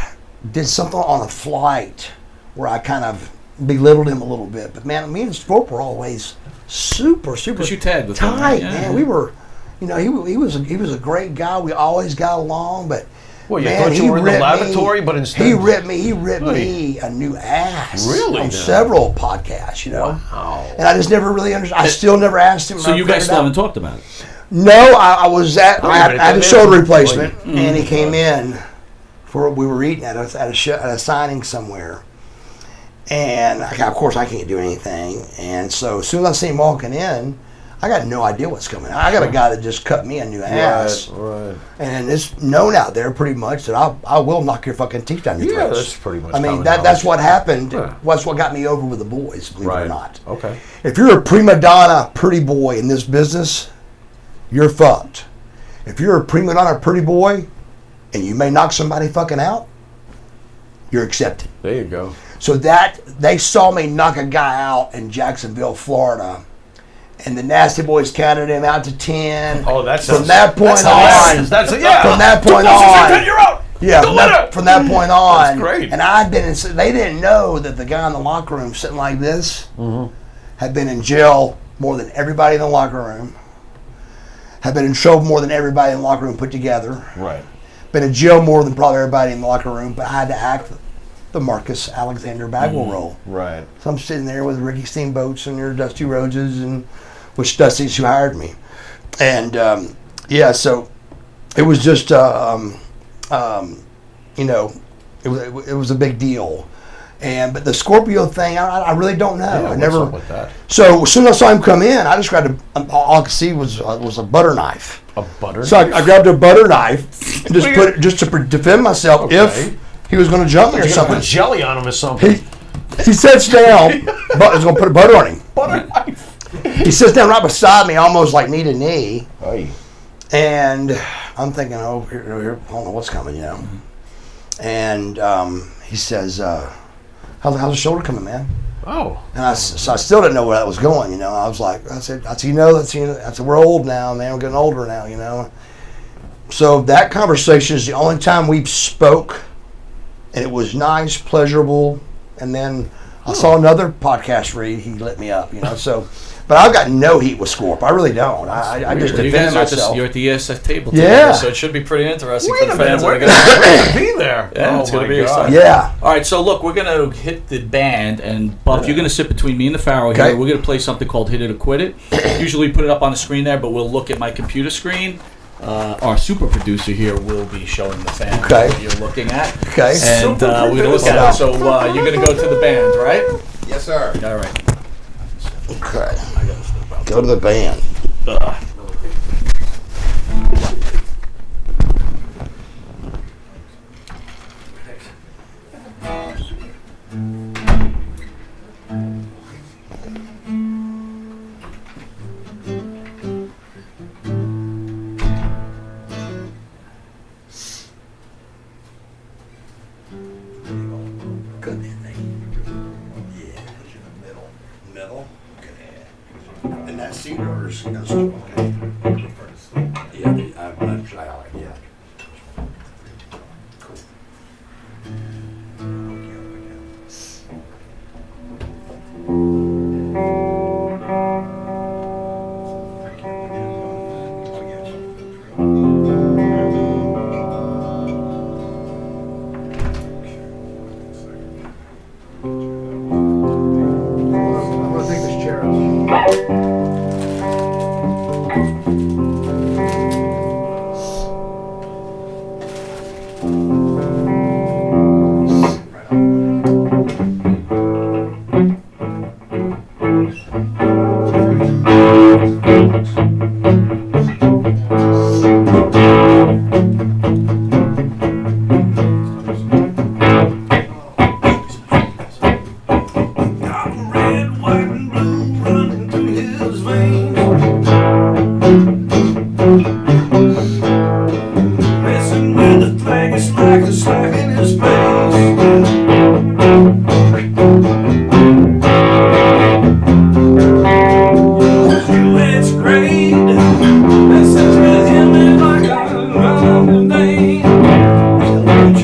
did something on a flight where I kind of belittled him a little bit. But man, me and Scorp were always super you tagged with him, tight, right? Yeah. man. We were, he was a great guy. We always got along, but. Well, you Man, thought you were in the ripped lavatory, me. but instead He ripped me a new ass. Really? On now? several podcasts, Wow. And I just never really understood. I still never asked him. So you guys still haven't talked about it? No, I had a shoulder replacement, Mm-hmm. and he came in for we were eating at a signing somewhere, and of course I can't do anything, and so as soon as I see him walking in, I got no idea what's coming. I got a guy that just cut me a new ass, Right. and it's known out there pretty much that I will knock your fucking teeth down your Yeah, throats. that's pretty much I mean common that's knowledge. what happened. Yeah. That's what got me over with the boys, believe it or Right. not. Okay. If you're a prima donna, pretty boy in this business, you're fucked. If you're a prima donna, pretty boy, and you may knock somebody fucking out, you're accepted. There you go. So that they saw me knock a guy out in Jacksonville, Florida, and the Nasty Boys counted him out to 10. Oh, that's from that point on. That's From that point on. You're out. Yeah, from that point on. That's great. And I'd been they didn't know that the guy in the locker room sitting like this had been in jail more than everybody in the locker room. Had been in trouble more than everybody in the locker room put together. Right. Been in jail more than probably everybody in the locker room, but I had to act the Marcus Alexander Bagwell role. Right. So I'm sitting there with Ricky Steamboats and your Dusty Rhodes, and which Dusty's who hired me. And so it was just it was a big deal. But the Scorpio thing, I really don't know. Yeah, I never. what's up with that? So as soon as I saw him come in, I just grabbed all I could see was a butter knife. A butter So knife? I grabbed a butter knife and just put it just to defend myself if he was going to jump me or You're gonna something. put jelly on him or something. He sits down, but I was going to put butter on him. Butter knife. He sits down right beside me, almost like knee to knee. Hey. And I'm thinking, oh, here, I don't know what's coming, And he says, how's the shoulder coming, man? Oh. And I still didn't know where that was going, I was like, I said, we're old now, man. We're getting older now, So that conversation is the only time we spoke, and it was nice, pleasurable. And then I saw another podcast read. He lit me up, So, but I've got no heat with Scorp. I really don't. I just You defend guys myself. you're at the ESS table Yeah. together, so it should be pretty interesting Wait for the a minute, fans. we're that going are to be there. Yeah, it's going to be exciting. Yeah. All right, so look, we're going to hit the band, and Buff, you're going to sit between me and the Pharaoh Okay. here. We're going to play something called Hit It or Quit It. Usually put it up on the screen there, but we'll look at my computer screen. Our super producer here will be showing the fans what you're looking at. Okay. And we're going to look at it. So you're going to go to the band, right? Yes, sir. All right. Okay. Go to the band. Good thing. Yeah, it's in the middle. Middle. Okay. And that seat order's okay. Yeah, I'm shy. Yeah. Cool. I'm gonna take this chair out. swinging his bass. It's great. Listen to him and like I'm running name. He's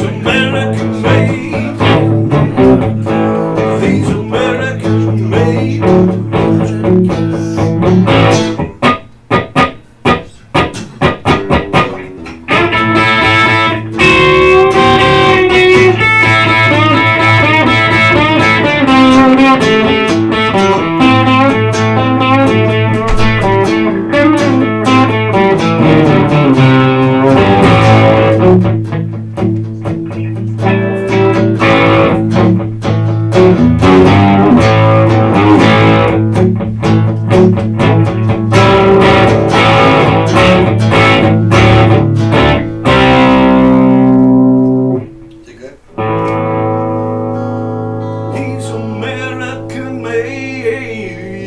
American made. He's American made. He's American made.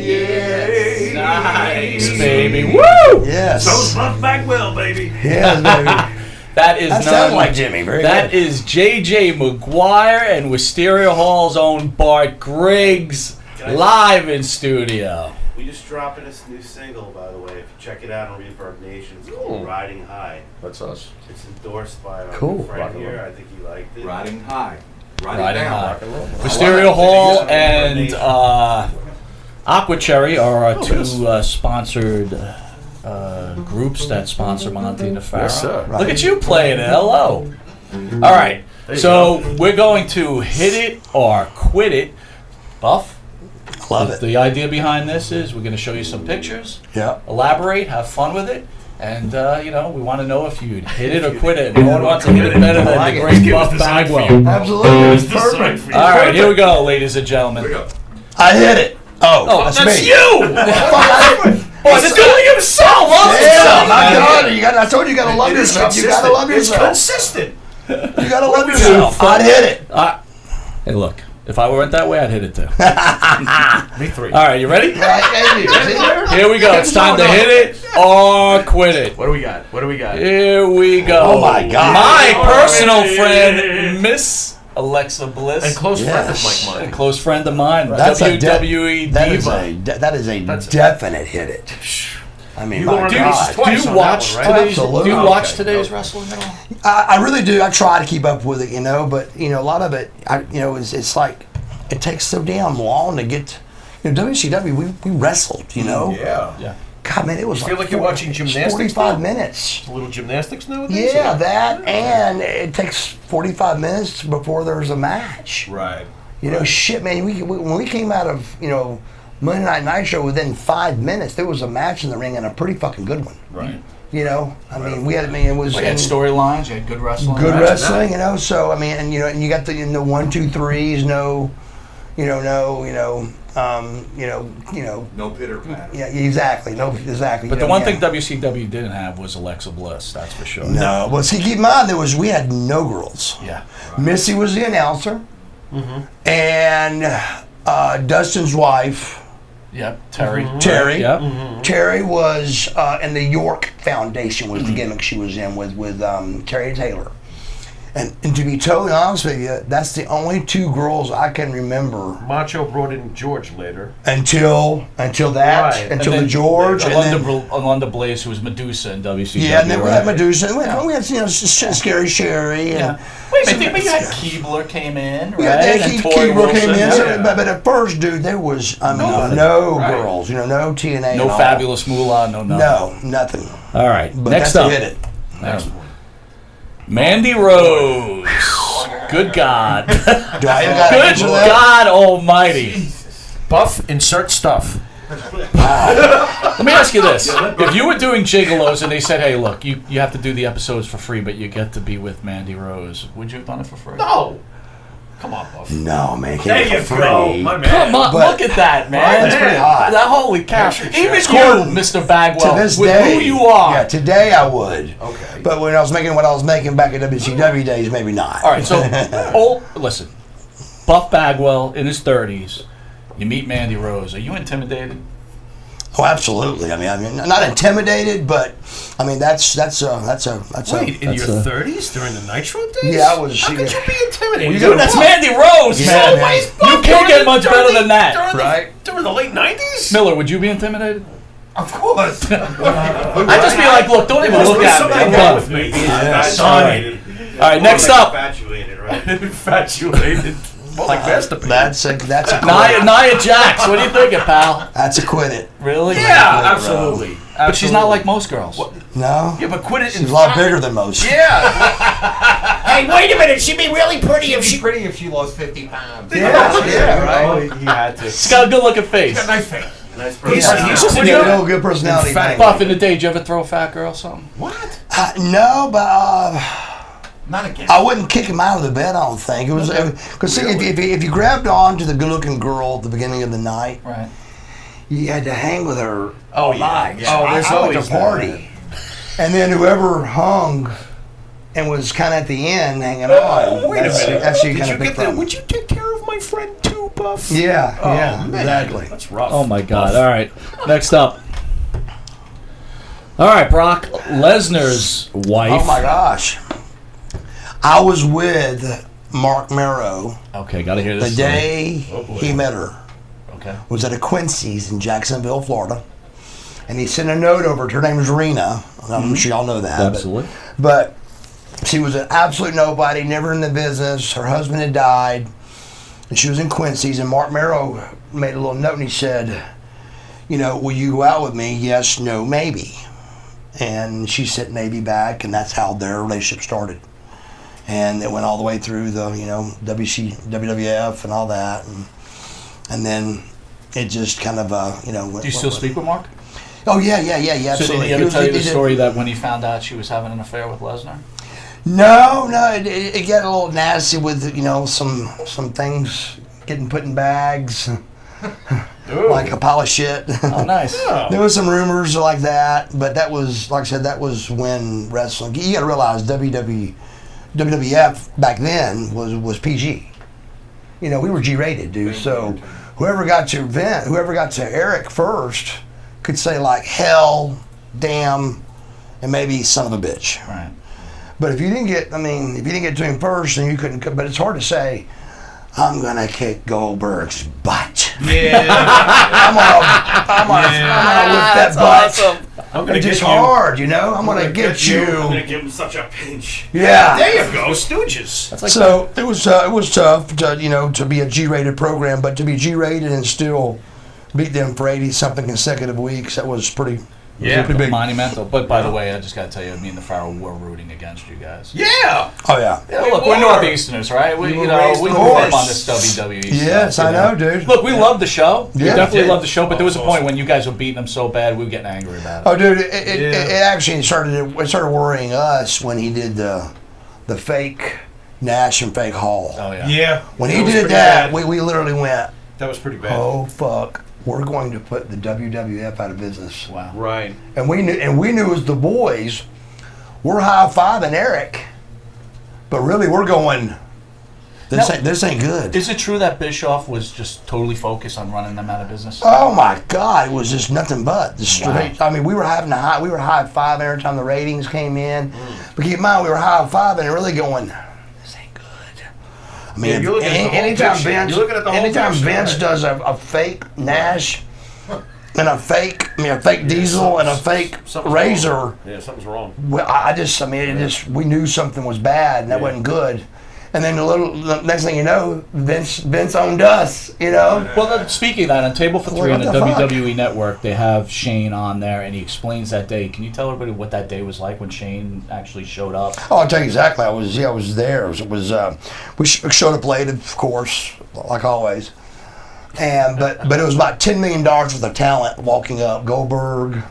Yes. Nice, baby. Woo! Yes. So's Buff Bagwell, baby. Yes, baby. That is That sounds like Jimmy. Very That good. is J.J. McGuire and Wisteria Hall's own Bart Griggs live in studio. We just dropped this new single, by the way. If you check it out on Reverb Nation, it's called Riding High. That's us. It's endorsed by our Cool. friend Rock and here. roll. I think he liked it. Riding high. Riding down. High. Rock and roll. Wisteria Hall Reverb and Nation. Aqua Cherry are our two sponsored groups that sponsor Monty and the Pharaoh. Yes, sir. Look at you playing it. Hello. All right. So we're going to hit it or quit it. Buff? Love it. The idea behind this is we're going to show you some pictures, Yeah. elaborate, have fun with it, and we want to know if you'd hit it or quit it. No one wants to hit it better than the great Buff Bagwell. Absolutely. Perfect. All right, here we go, ladies and gentlemen. I hit it. Oh, That's me. you! Oh, he's doing himself! Yeah, my God, I told you, you gotta love yourself. You gotta love It's yourself. consistent. You gotta love yourself. I'd hit it. Hey, look. If I went that way, I'd hit it too. Me three. All right, you ready? Right, Here we go. It's time to hit it or quit it. What do we got? What do we got? Here we go. Oh, my God. My personal friend, Miss Alexa Bliss. And close friend of Yes. Mike A Martin. close friend of mine, That's a WWE that is diva. that is a definite hit it. I mean, You my learned God. about this twice Do you on watch that one, right? today's? Absolutely. Do you watch Okay. today's wrestling at all? I really do. I try to keep up with it, but a lot of it, it's like it takes so damn long to get. WCW, we wrestled, Yeah. God, man, it was feel like you're watching gymnastics 45 now? minutes. A little gymnastics nowadays? Yeah, or- that, and it takes 45 minutes before there's a match. Right. Shit, man, when we came out of, Monday Night Nitro, within 5 minutes, there was a match in the ring and a pretty fucking good one. Right. I mean, it was You had storylines. You had good wrestling. good right? wrestling, so I mean, and you got the 1, 2, 3s, no, No pitter patter. yeah, exactly, no, exactly. But the one thing WCW didn't have was Alexa Bliss. That's for sure. no, well, see, keep in mind we had no girls. Yeah. Missy was the announcer, and Dustin's wife. Yep. Terry. Terry. Yep. Terry was in the York Foundation was the gimmick she was in with Terry Taylor. And to be totally honest with you, that's the only two girls I can remember Macho brought in George later. until that, Right. until And the George, and then, Alunda Blaze, who was Medusa in WCW. yeah, and then we had right? Medusa, and we had Scary Sherry, and Yeah. Wait a minute, but you had Keebler came in, right? yeah, then And Tori Keebler came in. Wilson. So, but at first, dude, there was Nothing. no Right. girls, no TNA, No and all. Fabulous Moolah, no nothing. no, nothing. All right, But next that's up. hit it. Next one. Mandy Rose. Good God. Do I even got to Good answer that? God Almighty. Buff, insert stuff. Let me ask you this. If you were doing gigolos and they said, hey, look, you have to do the episodes for free, but you get to be with Mandy Rose, would you have done it for free? No. Come on, Buff. No, man, There can't you get for go, free. my man. Come on, But- look at that, man. That's pretty hot. That holy cow. Even It's you, cool. Mr. Bagwell, To this with day, who you are. Yeah, today I would. Okay. But when I was making what I was making back in WCW days, maybe not. All right, so listen, Buff Bagwell in his 30s, you meet Mandy Rose. Are you intimidated? Oh, absolutely. I mean, not intimidated, but I mean, that's Wait, in your 30s during the Nitro days? Yeah, I was. How could you be intimidated? Dude, that's Mandy Rose, man. You can't get much better than that, right? During the late 90s? Miller, would you be intimidated? Of course. I'd just be like, look, don't even look at me. I'm done. with me. Sorry. All right, next up. Infatuated, right? Infatuated. More like masturbated. That's a Nia Jax, what are you thinking, pal? That's a quit it. Really? Yeah, absolutely. But she's not like most girls. No. Yeah, but quit it. She's a lot bigger than most. Yeah. Hey, wait a minute. She'd be really pretty if she lost 50 pounds. Yeah, right. He had to. She's got a good-looking face. She's got a nice face. Nice He's a real good personality. Buff in the day, did you ever throw a fat girl or something? What? No, but Not again. I wouldn't kick him out of the bed. I don't think it was because see, if you grabbed on to the good-looking girl at the beginning of the night, Right. you had to hang with her. Oh, night. yeah. Oh, there's I always went to party, and then whoever hung and was kind of at the end hanging on. Wait a minute. That's who you Did kind you of pick get there? from. Would you take care of my friend too, Buff? Yeah, Oh, yeah, man. exactly. That's rough. Oh, my God. All right. Next up. All right, Brock Lesnar's wife. Oh my gosh, I was with Mark Marrow Okay, got to hear the this. day he met her. Okay. Was at a Quincy's in Jacksonville, Florida, and he sent a note over to her. Her name was Rena. I'm sure y'all know that. Absolutely. But she was an absolute nobody, never in the business. Her husband had died, and she was in Quincy's. And Mark Marrow made a little note, and he said, "You know, will you go out with me? Yes, no, maybe." And she said maybe back, and that's how their relationship started. And it went all the way through the, WWF and all that, and then it just kind of, Do you still speak with Mark? Oh yeah, absolutely. So did he ever tell you the story that when he found out she was having an affair with Lesnar? No, it got a little nasty with some things getting put in bags, like a pile of shit. Oh, nice. There was some rumors like that, but that was, like I said, that was when wrestling. You got to realize WWF back then was PG. We were G-rated, dude. So whoever got to Eric first could say like hell, damn, and maybe son of a bitch. Right. But if you didn't get to him first, then you couldn't. But it's hard to say, I'm gonna kick Goldberg's butt. Yeah. I'm gonna whip that butt. Awesome. I'm gonna It's just get you. hard, I'm gonna get you. I'm gonna give him such a pinch. Yeah. There you go, Stooges. That's like So it was tough to be a G-rated program, but to be G-rated and still beat them for 80-something consecutive weeks, that was pretty. Yeah. pretty big. monumental. But by the way, I just got to tell you, me and the Pharaoh were rooting against you guys. Yeah. Oh yeah. Yeah, look, we're Northeasterners, right? We grew up on this WWE Yes, stuff. I know, dude. Look, we love the show. We Yeah. definitely love the show, but there was a Awesome. point when you guys were beating them so bad, we were getting angry about it. Oh, dude, it actually started worrying us when he did the fake Nash and fake Hall. Oh, yeah. Yeah. When That he was did pretty that, bad. we literally went, That was pretty bad. oh fuck, we're going to put the WWF out of business. Wow. Right. And we knew as the boys, we're high-fiving Eric, but really we're going, this ain't good. Is it true that Bischoff was just totally focused on running them out of business? Oh my God, it was just nothing but the straight. I mean, we were high-fiving every time the ratings came in. But keep in mind, we were high-fiving and really going, this ain't good. I mean, Yeah, you're looking at the whole anytime picture. Vince, You're looking at the whole anytime picture, Vince right. does a fake Nash and a fake Diesel and a fake something's Razor, wrong. Yeah, something's wrong. well, we knew something was bad and that wasn't good. And then the next thing you know, Vince owned us, Well, speaking of that, on Table for Three on the What the fuck? WWE Network, they have Shane on there, and he explains that day. Can you tell everybody what that day was like when Shane actually showed up? Oh, I'll tell you exactly. I was there. We showed up late, of course, like always. But it was about $10 million worth of talent walking up. Goldberg,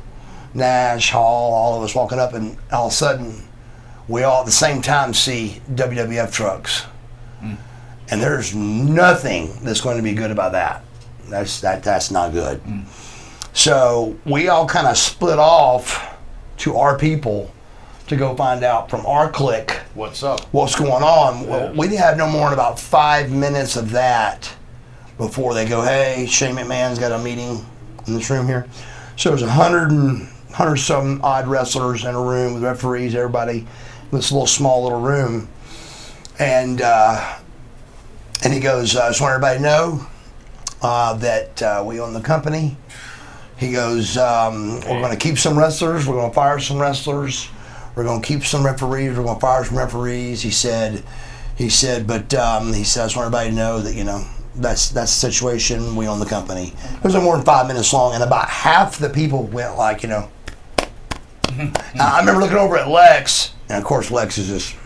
Nash, Hall, all of us walking up, and all of a sudden, we all at the same time see WWF trucks. And there's nothing that's going to be good about that. That's not good. So we all kind of split off to our people to go find out from our clique What's up? what's going on. Well, we didn't have no more than about 5 minutes of that before they go, hey, Shane McMahon's got a meeting in this room here. So there's 100 some odd wrestlers in a room with referees, everybody, in this little small little room. And he goes, I just want everybody to know that we own the company. He goes, we're going to keep some wrestlers, we're going to fire some wrestlers, we're going to keep some referees, we're going to fire some referees. He said, but he said, I just want everybody to know that, you know, that's the situation. We own the company. It was more than 5 minutes long, and about half the people went like, you know. I remember looking over at Lex, and of course Lex is just.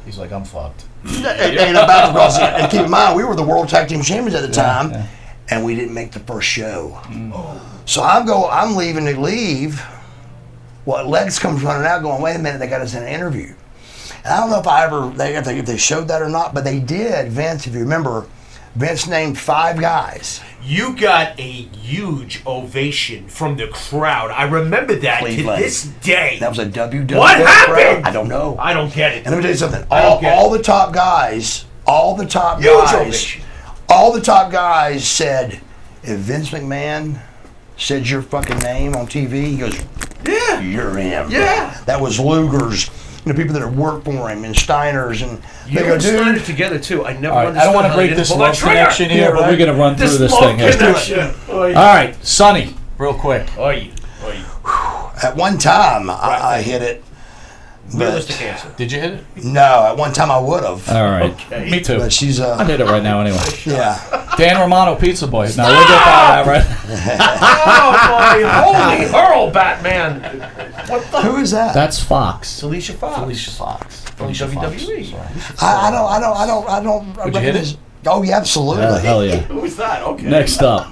He's like, I'm fucked. And about to cross. And keep in mind, we were the World Tag Team Champions at the time, and we didn't make the first show. So I'm leaving to leave. Well, Lex comes running out, going, "Wait a minute, they got us in an interview." And I don't know if they showed that or not, but they did. Vince, if you remember. Vince named 5 guys. You got a huge ovation from the crowd. I remember that Cleveland. to this day. That was a WWE What crowd. happened? I don't know. I don't get it. And let me tell you something. Huge All the top guys ovation. all the top guys said, if Vince McMahon said your fucking name on TV, he goes, Yeah. you're him. Yeah. That was Luger's. You know, people that have worked for him, and Steiner's, and You they go, and dude. Steiner together too. I never All right, understood. I don't want to how break they this didn't pull love that trigger. connection here, but right. we're going to run through this love thing here. connection. All right, Sonny, real quick. Oy. At one time, I hit it. Realistic answer. Did you hit it? No, at one time I would have. All right. Okay. Me too. But she's I hit it right now anyway. yeah. Dan Romano, Pizza Boy. Now we'll get by that, right? Oh my holy hurl, Batman! What the? Who is that? That's Fox. Alicia Fox. Alicia Fox. From Alicia Fox. WWE. I don't. Would you hit it? Oh yeah, absolutely. Hell yeah. Who is that? Okay. Next up.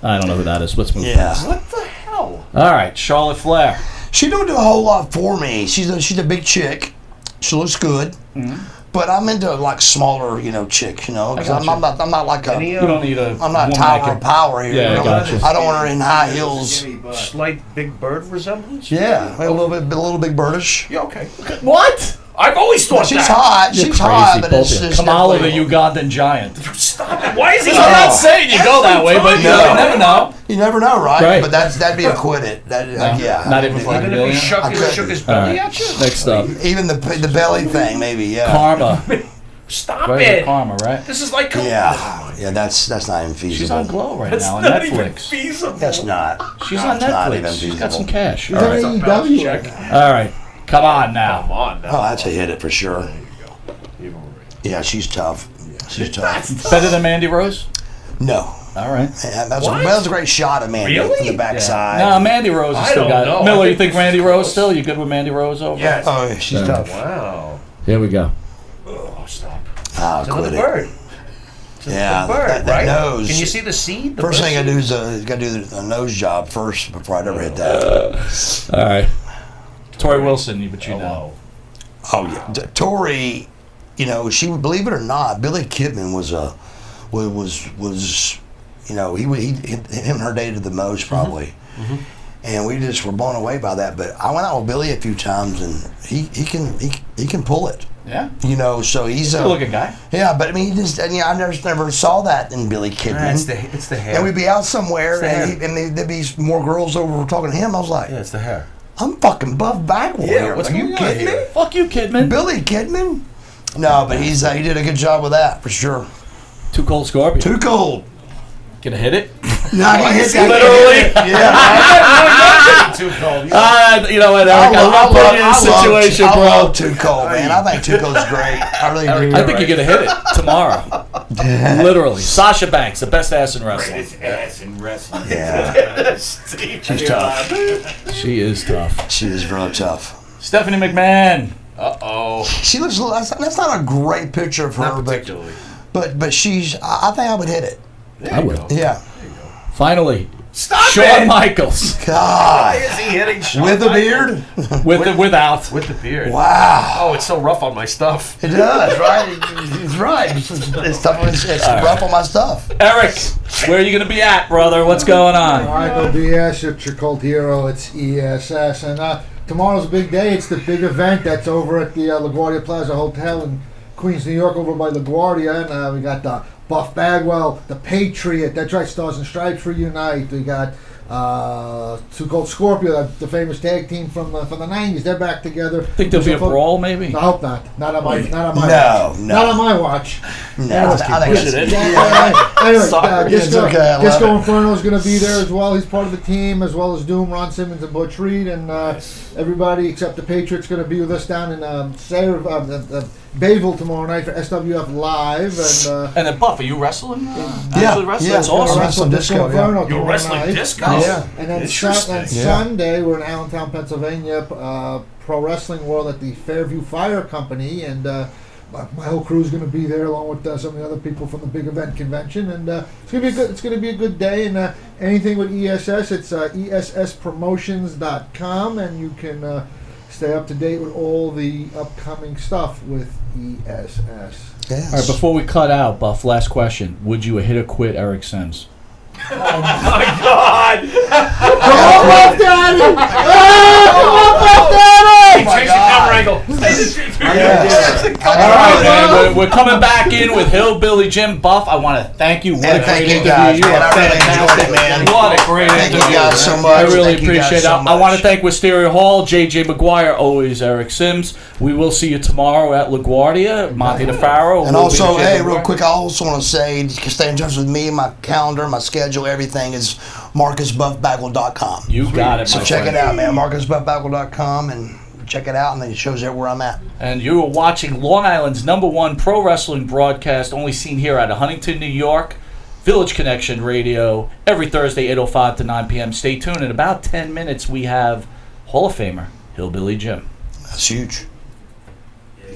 I don't know who that is. Let's move Yeah. past. What the hell? All right, Charlotte Flair. She don't do a whole lot for me. She's a big chick. She looks good. But I'm into like smaller, chicks. Because I'm not like a. You don't need a. I'm not woman Tower that of Power here. Yeah, I got you. I don't want her in high heels. Slight Big Bird resemblance? Yeah, a little big birdish. Yeah, okay. What? I've always thought She's that. hot. You're She's crazy, hot, but both it's of you. just Kamala, the definitely- Ugandan giant. Stop it. Why is he? I'm not saying you go that way, but you never know. You never know, right? Right. But that'd be acquitted. Yeah. Not even for Even if he shook his belly at you? Next up. Even the belly thing, maybe. Yeah. Karma. Stop Right, it. Karma, right? This is like. Yeah, that's not even feasible. She's on Glow right That's now on not even Netflix. feasible. That's not. She's on It's not even Netflix. She's got feasible. some cash. All That's right. a bounce check. All right. Come on now. Come on now. Oh, that's a hit it for sure. Yeah, she's tough. She's tough. Better than Mandy Rose? No. All right. That was a great shot of Mandy Really? from the backside. No, Mandy Rose has I still don't got know. it. Miller, I you think think Randy it's Rose close. still? You good with Mandy Rose over? Yes. Oh, yeah, she's tough. Wow. Here we go. Oh, stop. Ah, It's quit another it. bird. Yeah, The bird, that right? nose. Can you see the seed? The First thing I bird do seed? is got to do the nose job first before I ever hit that. All right. Tori Wilson, but you know. Oh yeah, Tori. She believe it or not, Billy Kidman was him and her dated the most probably, and we just were blown away by that. But I went out with Billy a few times, and he can pull it. Yeah. So he's Good looking guy. Yeah, but I mean, I never saw that in Billy Kidman. It's the hair. And we'd be out somewhere, It's the and there'd be more girls over talking to him. I was like, Yeah, it's the hair. I'm fucking Buff Bagwell here. what's Are you going on kidding here? me? Fuck you, Kidman. Billy Kidman? No, but he did a good job with that for sure. Too Cold Scorpion. Too cold. Gonna hit it? No, he hit that. Literally? Yeah. Too cold. You know what, Eric? I'm not putting you in a situation, I bro. love Too Cold, man. I think Too Cold's great. I really do. I think you're gonna hit it tomorrow. Literally. Sasha Banks, the best ass in wrestling. Greatest ass in wrestling. Yeah. She's tough. She is tough. She is real tough. Stephanie McMahon. Uh-oh. She looks. That's not a great picture of her, Not particularly. but she's. I think I would hit it. I will. Yeah. Finally, Stop Shawn it! Michaels. Why God. is he hitting Shawn With the Michaels? beard. Without. With the beard. Wow. Oh, it's so rough on my stuff. It does, right? He's right. It's tough. It's rough on my stuff. Eric, where are you gonna be at, brother? What's going on? Michael Diaz, it's your cult hero. It's ESS, and tomorrow's a big day. It's the big event that's over at the LaGuardia Plaza Hotel in Queens, New York, over by LaGuardia, and we got the Buff Bagwell, the Patriot. That's right, Stars and Stripes reunite. We got Too Cold Scorpio, the famous tag team from the 90s. They're back together. Think there'll be a brawl, maybe? I hope not. Not on my watch. No. Not on my watch. No, I think it's Anyway, okay, Disco Inferno's going to be there as well. He's part of the team, as well as Doom, Ron Simmons, and Butch Reed, and everybody except the Patriots going to be with us down in Bayville tomorrow night for SWF Live. And then Buff, are you wrestling? Yeah, wrestling? yeah. That's awesome. Wrestling Disco Inferno You're tomorrow wrestling night. disco? Yeah. And then Interesting. Sunday, we're in Allentown, Pennsylvania, Pro Wrestling World at the Fairview Fire Company, and my whole crew is going to be there along with some of the other people from the big event convention, and it's going to be good. It's going to be a good day. And anything with ESS, it's ESSpromotions.com, and you can stay up to date with all the upcoming stuff with ESS. Yes. All right, before we cut out, Buff, last question. Would you hit or quit Eric Sims? Oh my God! Come on, Buff Daddy! Come on, Buff Daddy! Change the camera angle. All right, man. We're coming back in with Hillbilly Jim. Buff, I want to thank you. What a great interview. Guys, You man. are I really enjoyed fantastic. it, man. What a great interview. Thank you guys so much. I really Thank you guys appreciate it. so I want much. to thank Wisteria Hall, JJ McGuire, always Eric Sims. We will see you tomorrow at LaGuardia, Monte DeFaro. And also, hey, real quick, I also want to say, you can stay in touch with me, my calendar, my schedule, everything is MarcusBuffBagwell.com. You got it, So my check friend. it out, man. MarcusBuffBagwell.com, and check it out, and then it shows you where I'm at. And you are watching Long Island's #1 pro wrestling broadcast, only seen here out of Huntington, New York, Village Connection Radio, every Thursday, 8:05 to 9 p.m. Stay tuned. In about 10 minutes, we have Hall of Famer, Hillbilly Jim. That's huge. Yeah,